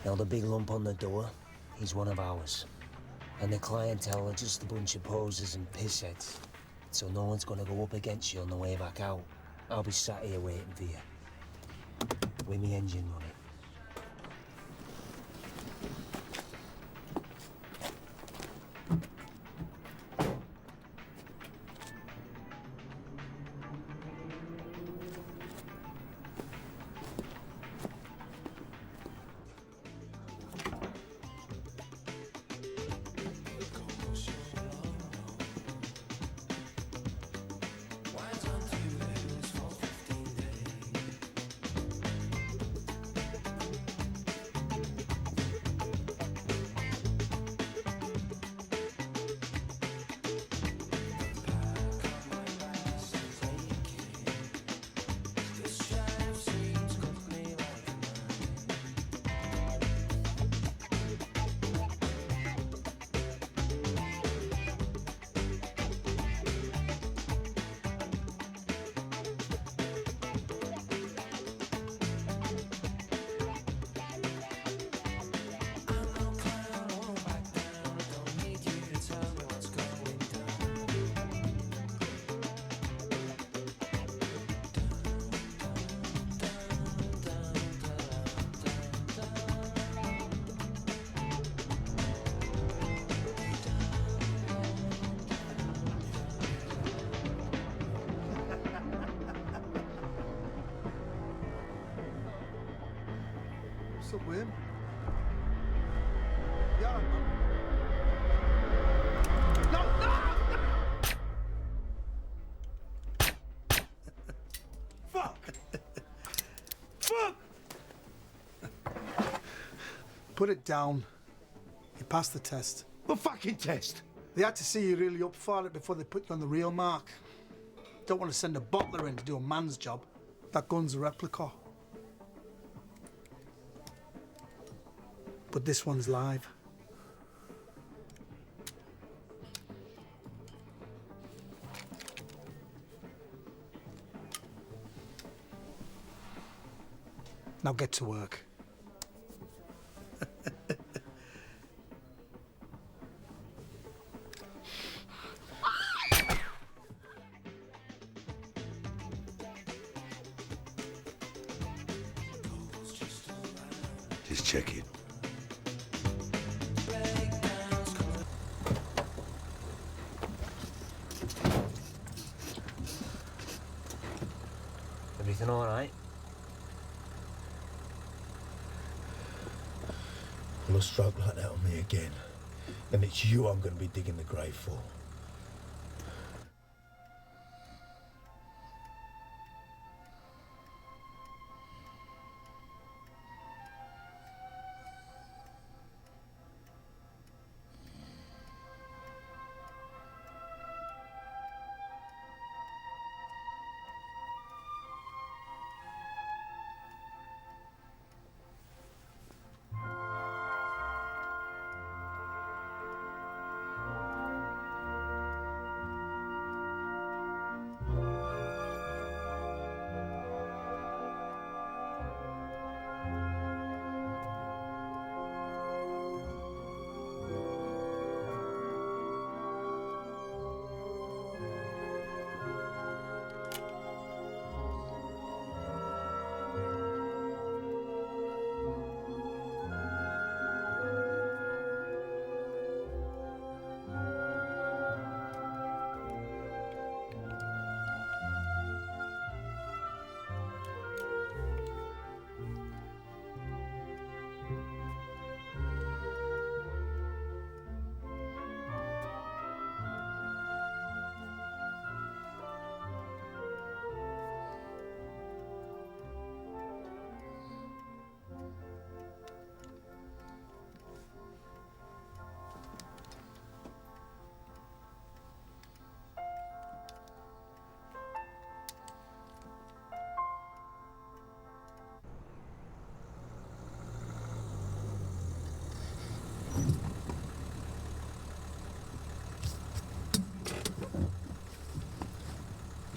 Now the big lump on the door, he's one of ours. And the clientele are just a bunch of posers and pissheads. So no one's gonna go up against you on the way back out. I'll be sat here waiting for you. With me engine running. What's up, William? Yeah, no, no! Fuck! Fuck! Put it down. You passed the test. What fucking test? They had to see you really up for it before they put you on the real mark. Don't want to send a bottler in to do a man's job. That gun's a replica. But this one's live. Now get to work. Just checking. Everything all right? Well, a stroke like that on me again, and it's you I'm going to be digging the grave for.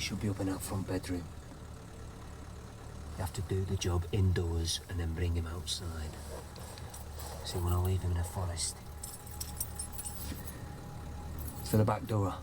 should be up in that front bedroom. You have to do the job indoors and then bring him outside. See, when I leave him in the forest, it's for the back door.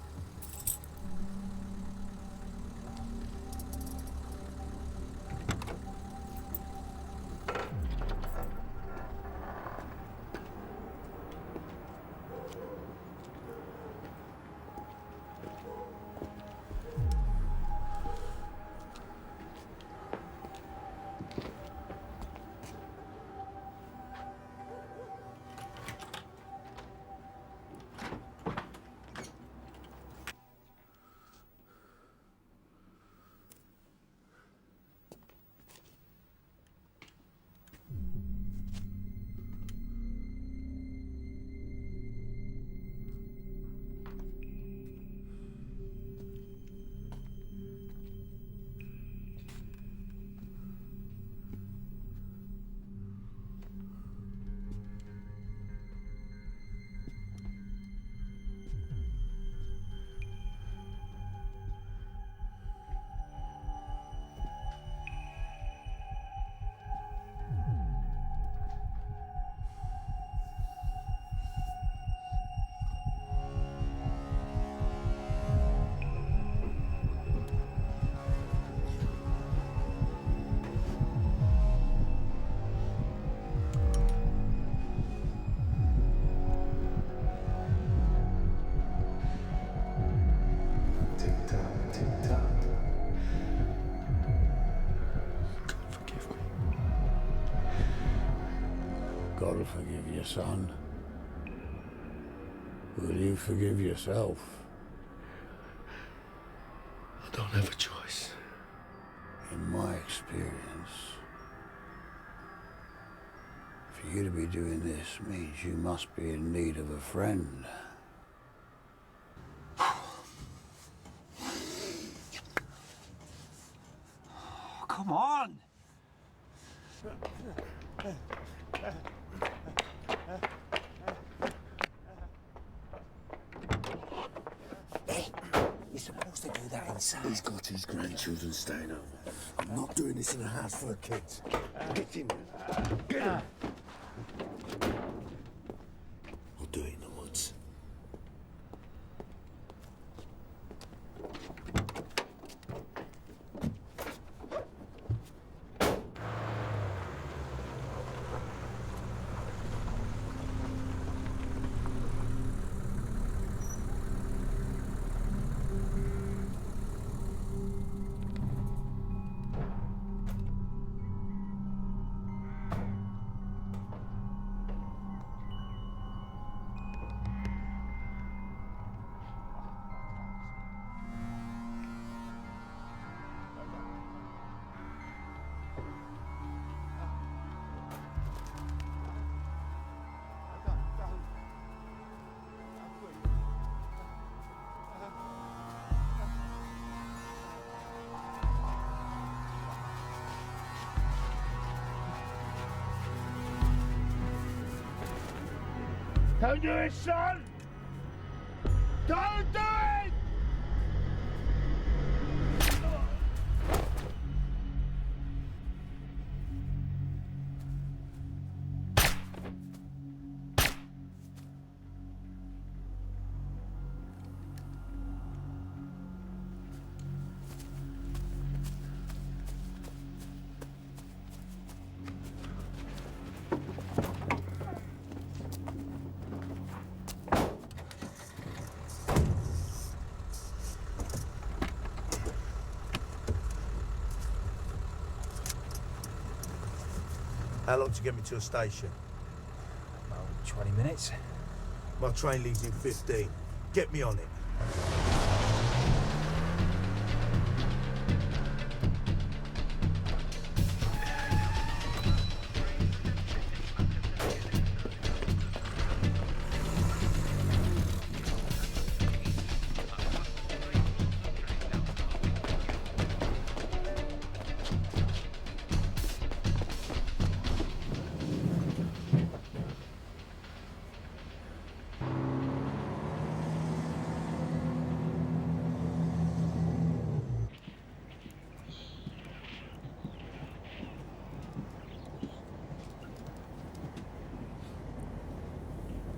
God will forgive you, son. Will you forgive yourself? I don't have a choice. In my experience, for you to be doing this means you must be in need of a friend. Come on! Hey, you're supposed to do that inside. He's got his grandchildren staying over. I'm not doing this in a house full of kids. Get in there. Get in. I'll do it in the woods. Don't do it, son! Don't do it! How long to get me to a station? About 20 minutes. My train leaves in 15. Get me on it.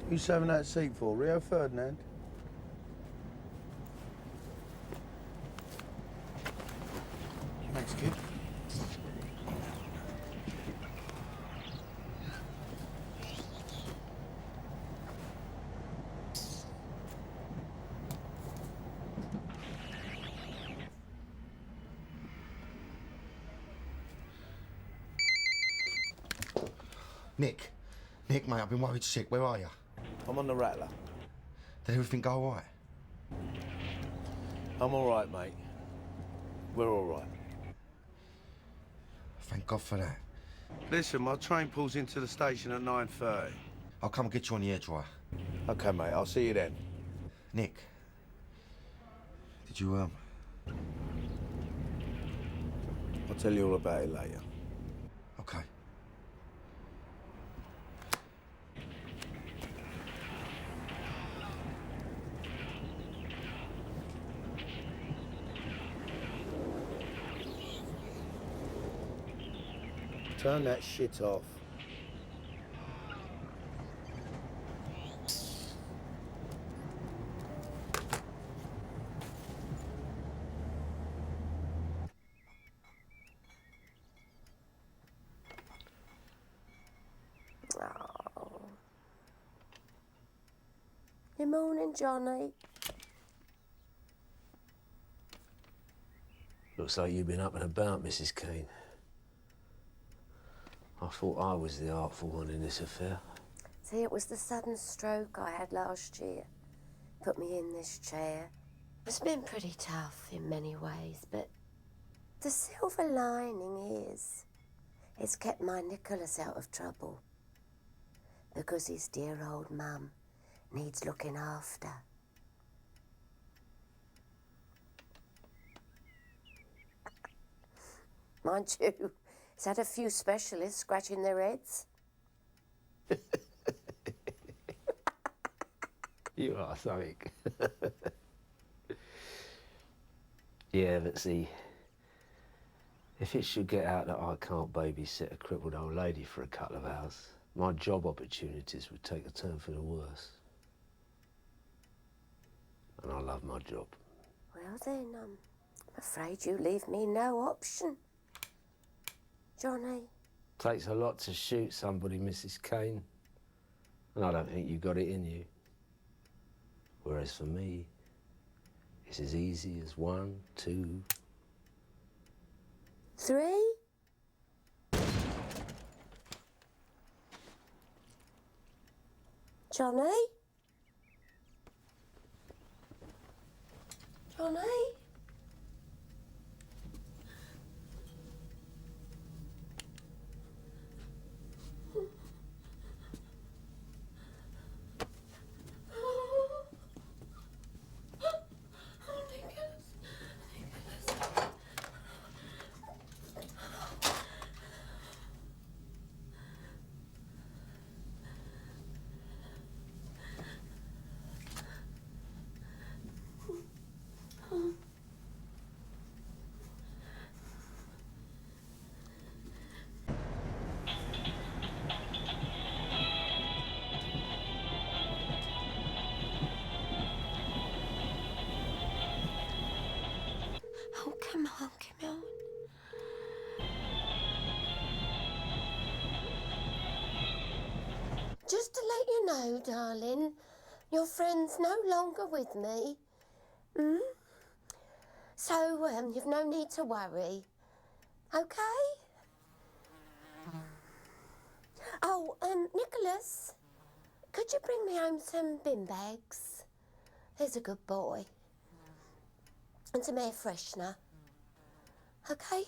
Who you saving that seat for, Rio Ferdinand? Thanks, kid. Nick, mate, I've been worried sick. Where are you? I'm on the Rattler. Did everything go all right? I'm all right, mate. We're all right. Thank God for that. Listen, my train pulls into the station at 9:30. I'll come and get you on the hairdryer. Okay, mate, I'll see you then. Nick, did you, I'll tell you all about it later. Okay. Turn that shit off. Oh. Good morning, Johnny. Looks like you've been up and about, Mrs. Kane. I thought I was the artful one in this affair. See, it was the sudden stroke I had last year. Put me in this chair. It's been pretty tough in many ways, but the silver lining is it's kept my Nicholas out of trouble. Because his dear old mum needs looking after. Mind you, he's had a few specialists scratching their heads. You are something. Yeah, but see, if it should get out that I can't babysit a crippled old lady for a couple of hours, my job opportunities would take a turn for the worse. And I love my job. Well then, I'm afraid you leave me no option. Johnny? Takes a lot to shoot somebody, Mrs. Kane. And I don't think you got it in you. Whereas for me, it's as easy as 1, 2... 3? Johnny? Johnny? Oh, come on, come on. Just to let you know, darling, your friend's no longer with me. So, you've no need to worry. Okay? Oh, Nicholas, could you bring me home some bin bags? There's a good boy. And some air freshener. Okay?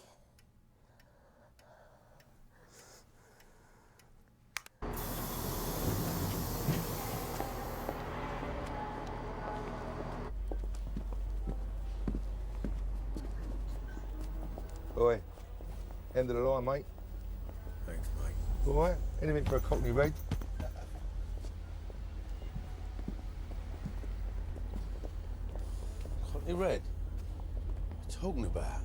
Oi, end of the line, mate. Thanks, mate. All right, anything for a Cockney red? Cockney Red? What are you talking about?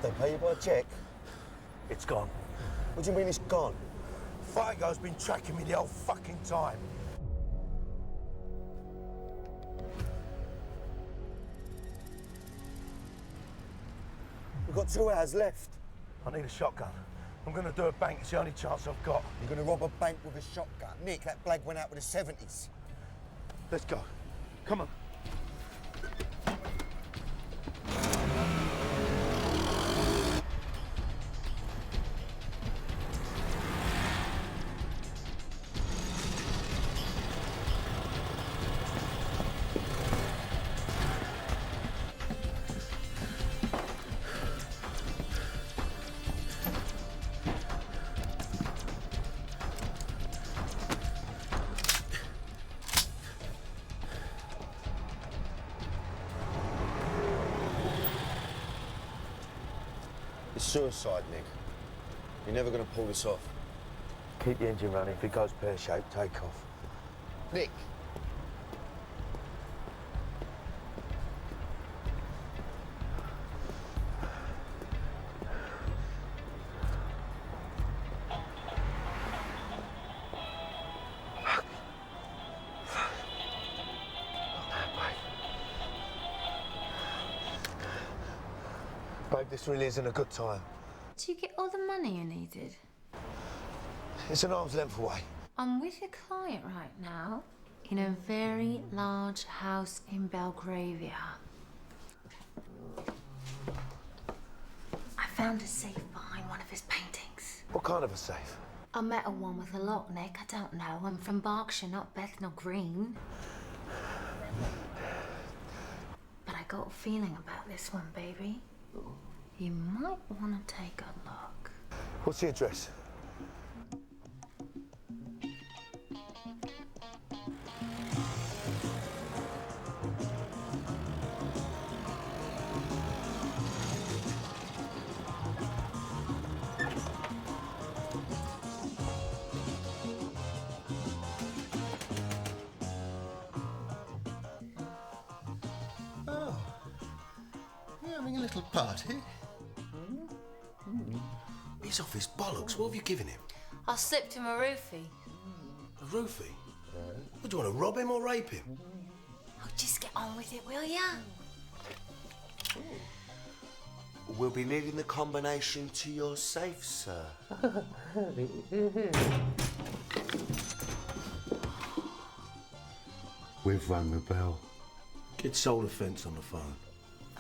Did they pay you by cheque? It's gone. What do you mean it's gone? Figo's been tracking me the whole fucking time. We've got 2 hours left. I need a shotgun. I'm going to do a bank. It's the only chance I've got. You're going to rob a bank with a shotgun? Nick, that blag went out with the 70s. Let's go. Come on. It's suicide, Nick. You're never going to pull this off. Keep the engine running. If it goes pear-shaped, take off. Nick! Babe, this really isn't a good time. Did you get all the money you needed? It's an arm's length away. I'm with your client right now in a very large house in Belgravia. I found a safe behind one of his paintings. What kind of a safe? A metal one with a lock, Nick. I don't know. I'm from Berkshire, not Bethnal Green. But I got a feeling about this one, baby. You might want to take a look. What's the address? Oh. You're having a little party? He's off his bollocks. What have you given him? I slipped him a roofie. A roofie? What, do you want to rob him or rape him? Oh, just get on with it, will ya? We'll be needing the combination to your safe, sir. We've rung the bell. Get Soul Defence on the phone.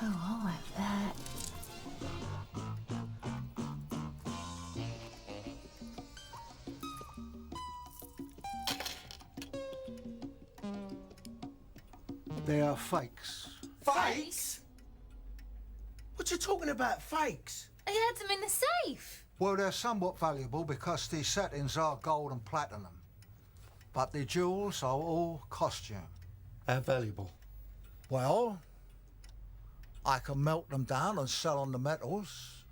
Oh, I'll have that. They are fakes. Fakes? What you talking about, fakes? He had them in the safe. Well, they're somewhat valuable because the settings are gold and platinum. But the jewels are all costume. How valuable? Well, I can melt them down and sell on the metals.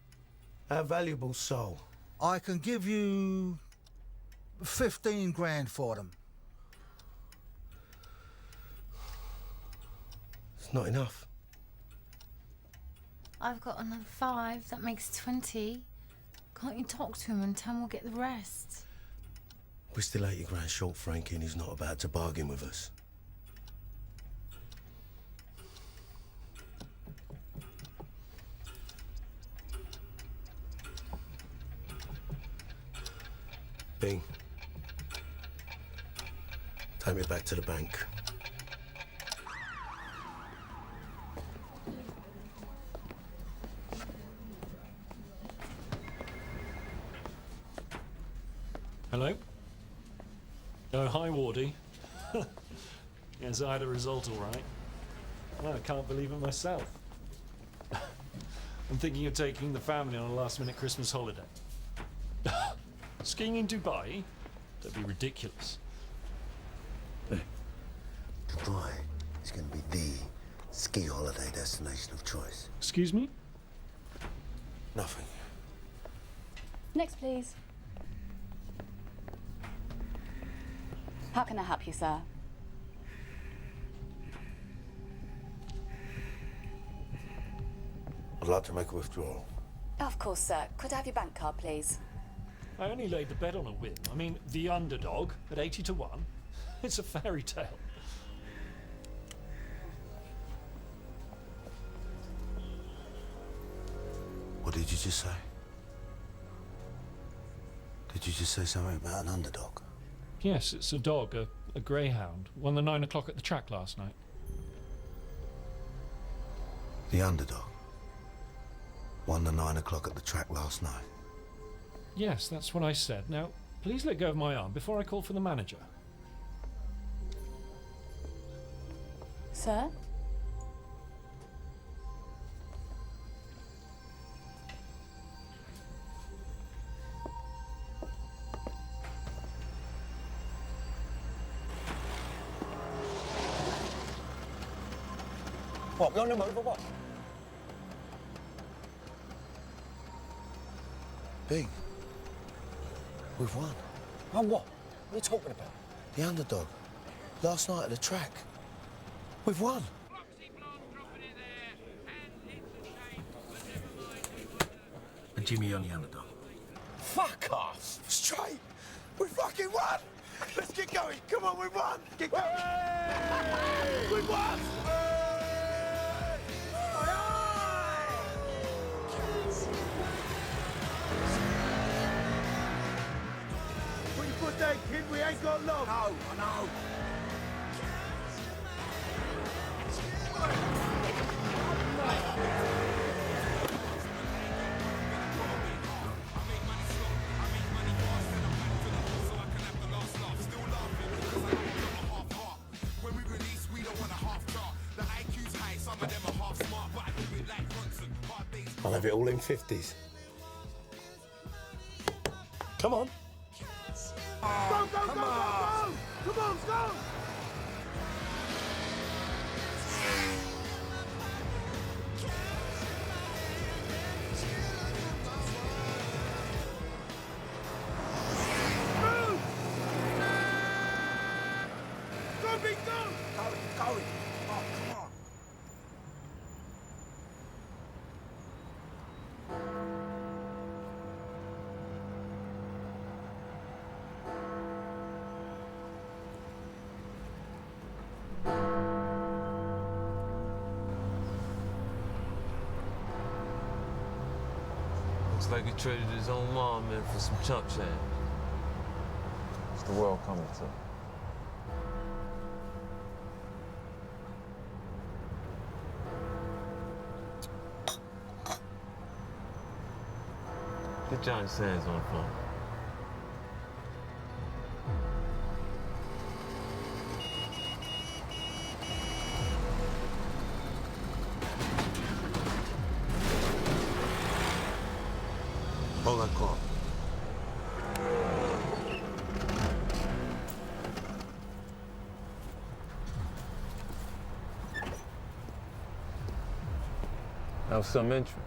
How valuable, Soul? I can give you 15 grand for them. It's not enough. I've got another 5. That makes 20. Can't you talk to him and tell him we'll get the rest? We're still 80 grand short, Frankie, and he's not about to bargain with us. Bing. Take me back to the bank. Hello? Oh, hi, Wardy. Yes, I had a result all right. Well, I can't believe it myself. I'm thinking of taking the family on a last-minute Christmas holiday. Skiing in Dubai? That'd be ridiculous. Dubai is going to be the ski holiday destination of choice. Excuse me? Nothing. Next, please. How can I help you, sir? I'd like to make a withdrawal. Of course, sir. Could I have your bank card, please? I only laid the bet on a win. I mean, the underdog at 80 to 1. It's a fairy tale. What did you just say? Did you just say something about an underdog? Yes, it's a dog, a greyhound. Won the 9 o'clock at the track last night. The underdog won the 9 o'clock at the track last night. Yes, that's what I said. Now, please let go of my arm before I call for the manager. Sir? What, we on the move or what? Big. We've won. Won what? What are you talking about? The underdog. Last night at the track. We've won. And Jimmy on the underdog. Fuck off! Straight! We fucking won! Let's get going! Come on, we won! Get going! We won! Put your foot down, kid. We ain't got long. No, I know. I'll have it all in 50s. Come on. Go, go, go, go, go! Come on, go! Move! Go, big dog! Go. Oh, come on. Looks like he traded his own mom in for some chump change. It's the world coming to. Get Johnny Sands on the phone. Hold that call. Have some interest.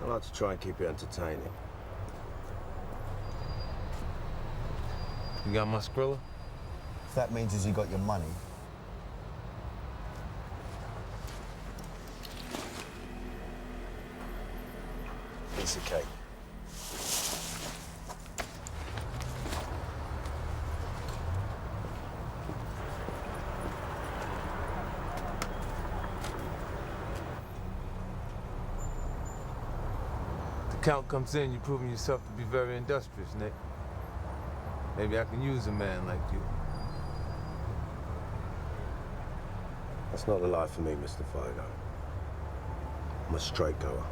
I like to try and keep it entertaining. You got my Skrilla? If that means has he got your money? Piece of cake. The count comes in, you're proving yourself to be very industrious, Nick. Maybe I can use a man like you. That's not the life for me, Mr. Fido. I'm a straight goer.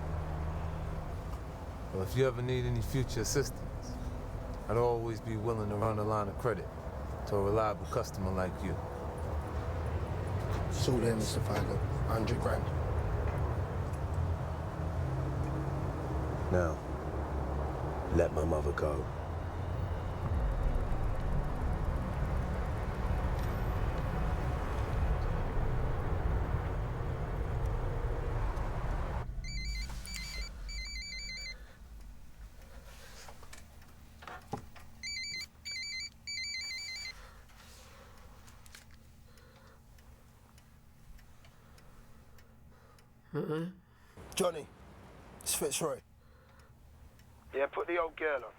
Well, if you ever need any future assistance, I'd always be willing to run a line of credit to a reliable customer like you. It's all there, Mr. Fido. 100 grand. Now, let my mother go. Johnny, This fits right. Yeah, put the old girl on.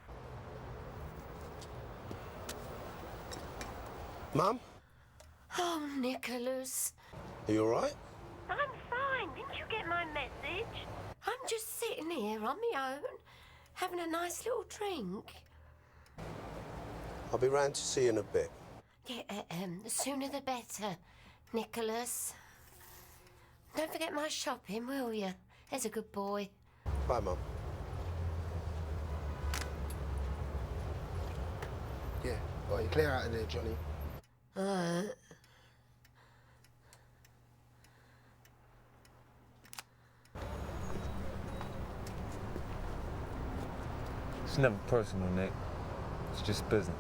Mum? Oh, Nicholas. Are you all right? I'm fine. Didn't you get my message? I'm just sitting here on my own, having a nice little drink. I'll be round to see you in a bit. Yeah, the sooner the better, Nicholas. Don't forget my shopping, will you? There's a good boy. Bye, Mum. Yeah, well, you clear out of there, Johnny. It's never personal, Nick. It's just business.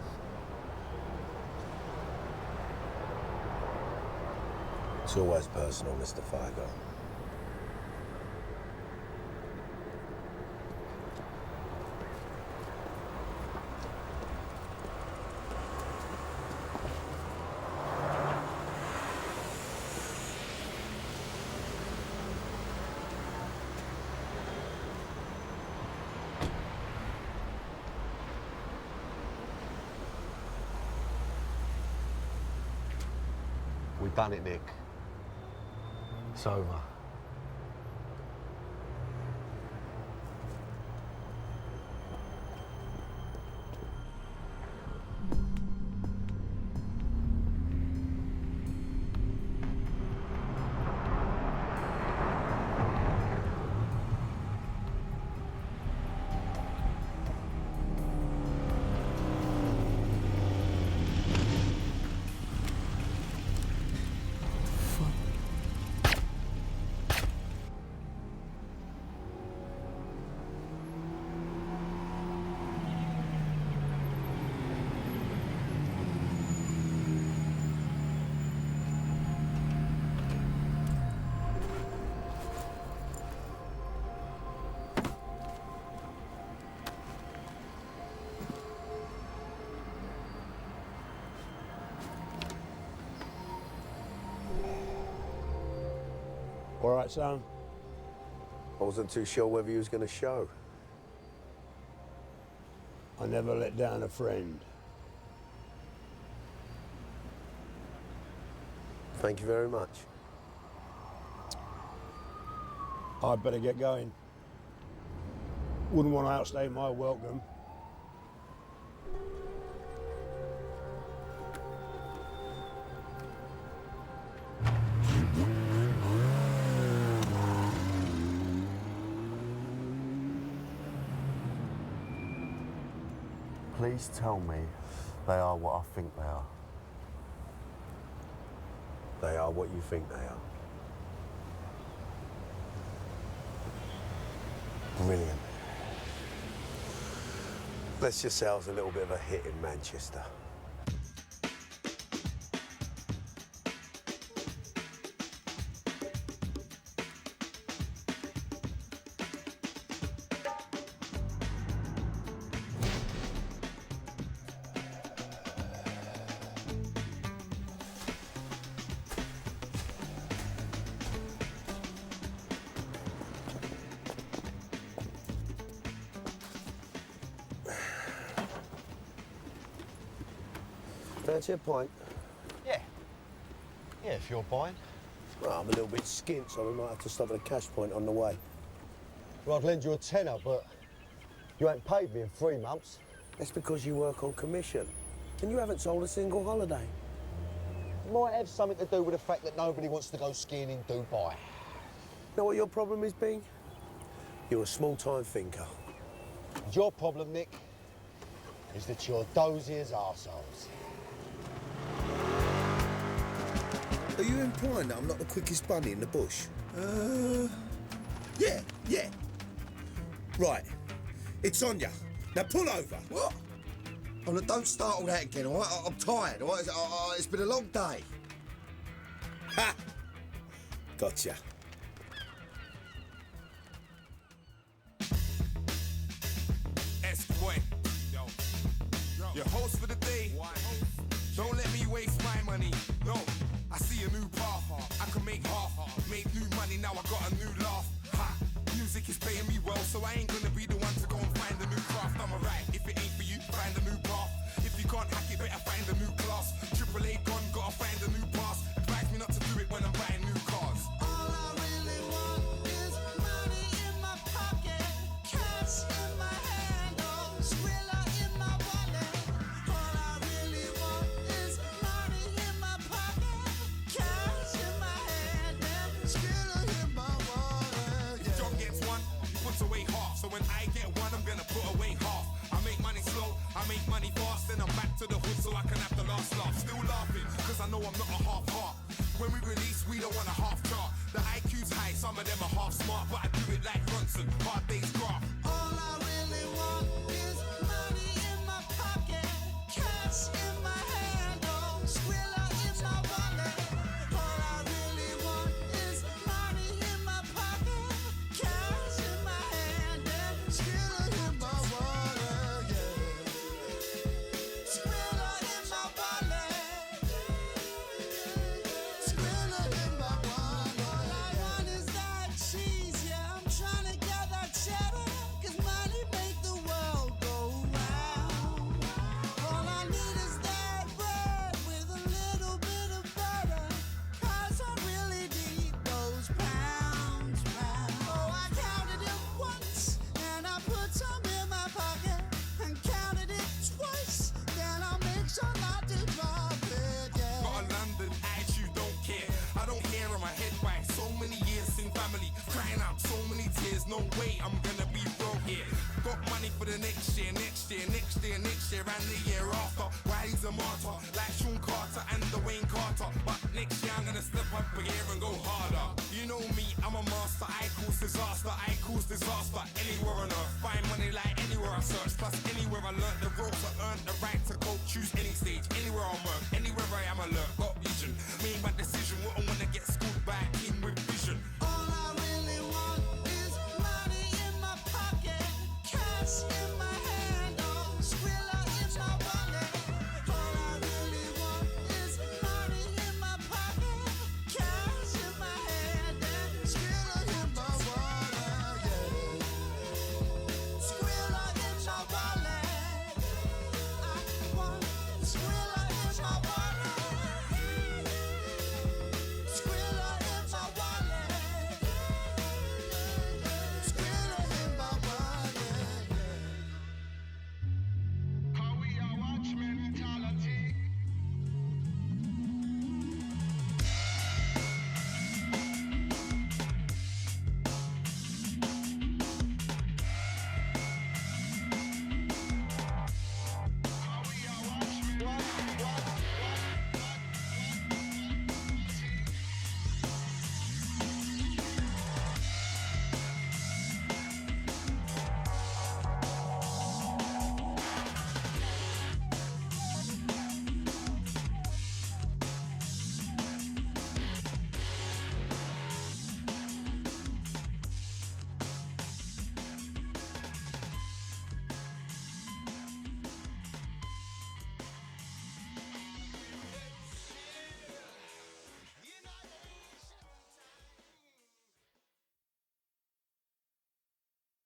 It's always personal, Mr. Fargo. We've done it, Nick. It's over. All right, son. I wasn't too sure whether you was going to show. I never let down a friend. Thank you very much. I'd better get going. Wouldn't want to outstay my welcome. Please tell me they are what I think they are. They are what you think they are. Brilliant. Bless yourselves a little bit of a hit in Manchester. Fancy a pint? Yeah. Yeah, if you're buying. Well, I'm a little bit skint, so we might have to stop at a cash point on the way. Well, I'd lend you a tenner, but you ain't paid me in 3 months. That's because you work on commission, and you haven't sold a single holiday. It might have something to do with the fact that nobody wants to go skiing in Dubai. Know what your problem is, Bing? You're a small-time thinker. And your problem, Nick, is that you're dozy as arseholes. Are you implying that I'm not the quickest bunny in the bush? Yeah. Right. It's on ya. Now pull over. What? Oh, look, don't start all that again, all right? I'm tired, all right? It's been a long day. Ha! Gotcha. Boy, your host for the day. Don't let me waste my money. No, I see a new path. I can make half. Made new money, now I got a new laugh. Ha! New music is paying me well, so I ain't gonna be the one to go and find a new craft. I'm alright, if it ain't for you, find a new path. If you can't hack it, better find a new class. Triple A gone, gotta find a new pass. Advise me not to do it when I'm buying new cars. All I really want is money in my pocket, cash in my hand, oh, Skrilla in my wallet. All I really want is money in my pocket, cash in my hand, and Skrilla in my wallet. If John gets one, he puts away half. So when I get one, I'm gonna put away half. I make money slow, I make money fast, then I'm back to the hood so I can have the last laugh. Still laughing, cause I know I'm not a half heart. When we release, we don't want a half chart. The IQ's high, some of them are half smart, but I do it like Ronson, hard day's graph. All I really want is money in my pocket, cash in my hand, oh, Skrilla in my wallet. All I really want is money in my pocket, cash in my hand, and Skrilla in my wallet, yeah. Skrilla in my wallet, Skrilla in my wallet. All I want is that cheese, yeah. I'm trying to get that cheddar, 'cause money make the world go round. All I need is that bread with a little bit of butter, 'cause I really need those pounds. Oh, I counted it once, and I put some in my pocket, and counted it twice, then I'll make sure not to drop it, yeah. Got a London attitude, don't care. I don't hear on my head why so many years in family, crying out so many tears. No way I'm gonna be broke here. Got money for the next year, next year, next year, next year, and the year after. Why he's a martyr, like Sean Carter and Dwayne Carter. But next year I'm gonna step up a gear and go harder. You know me, I'm a master. I cause disaster, I cause disaster. Anywhere on earth, find money like anywhere I search. Plus anywhere I learnt the ropes, I earned the right to go choose any stage, anywhere I work, anywhere I am alert. Got vision, made my decision, what I want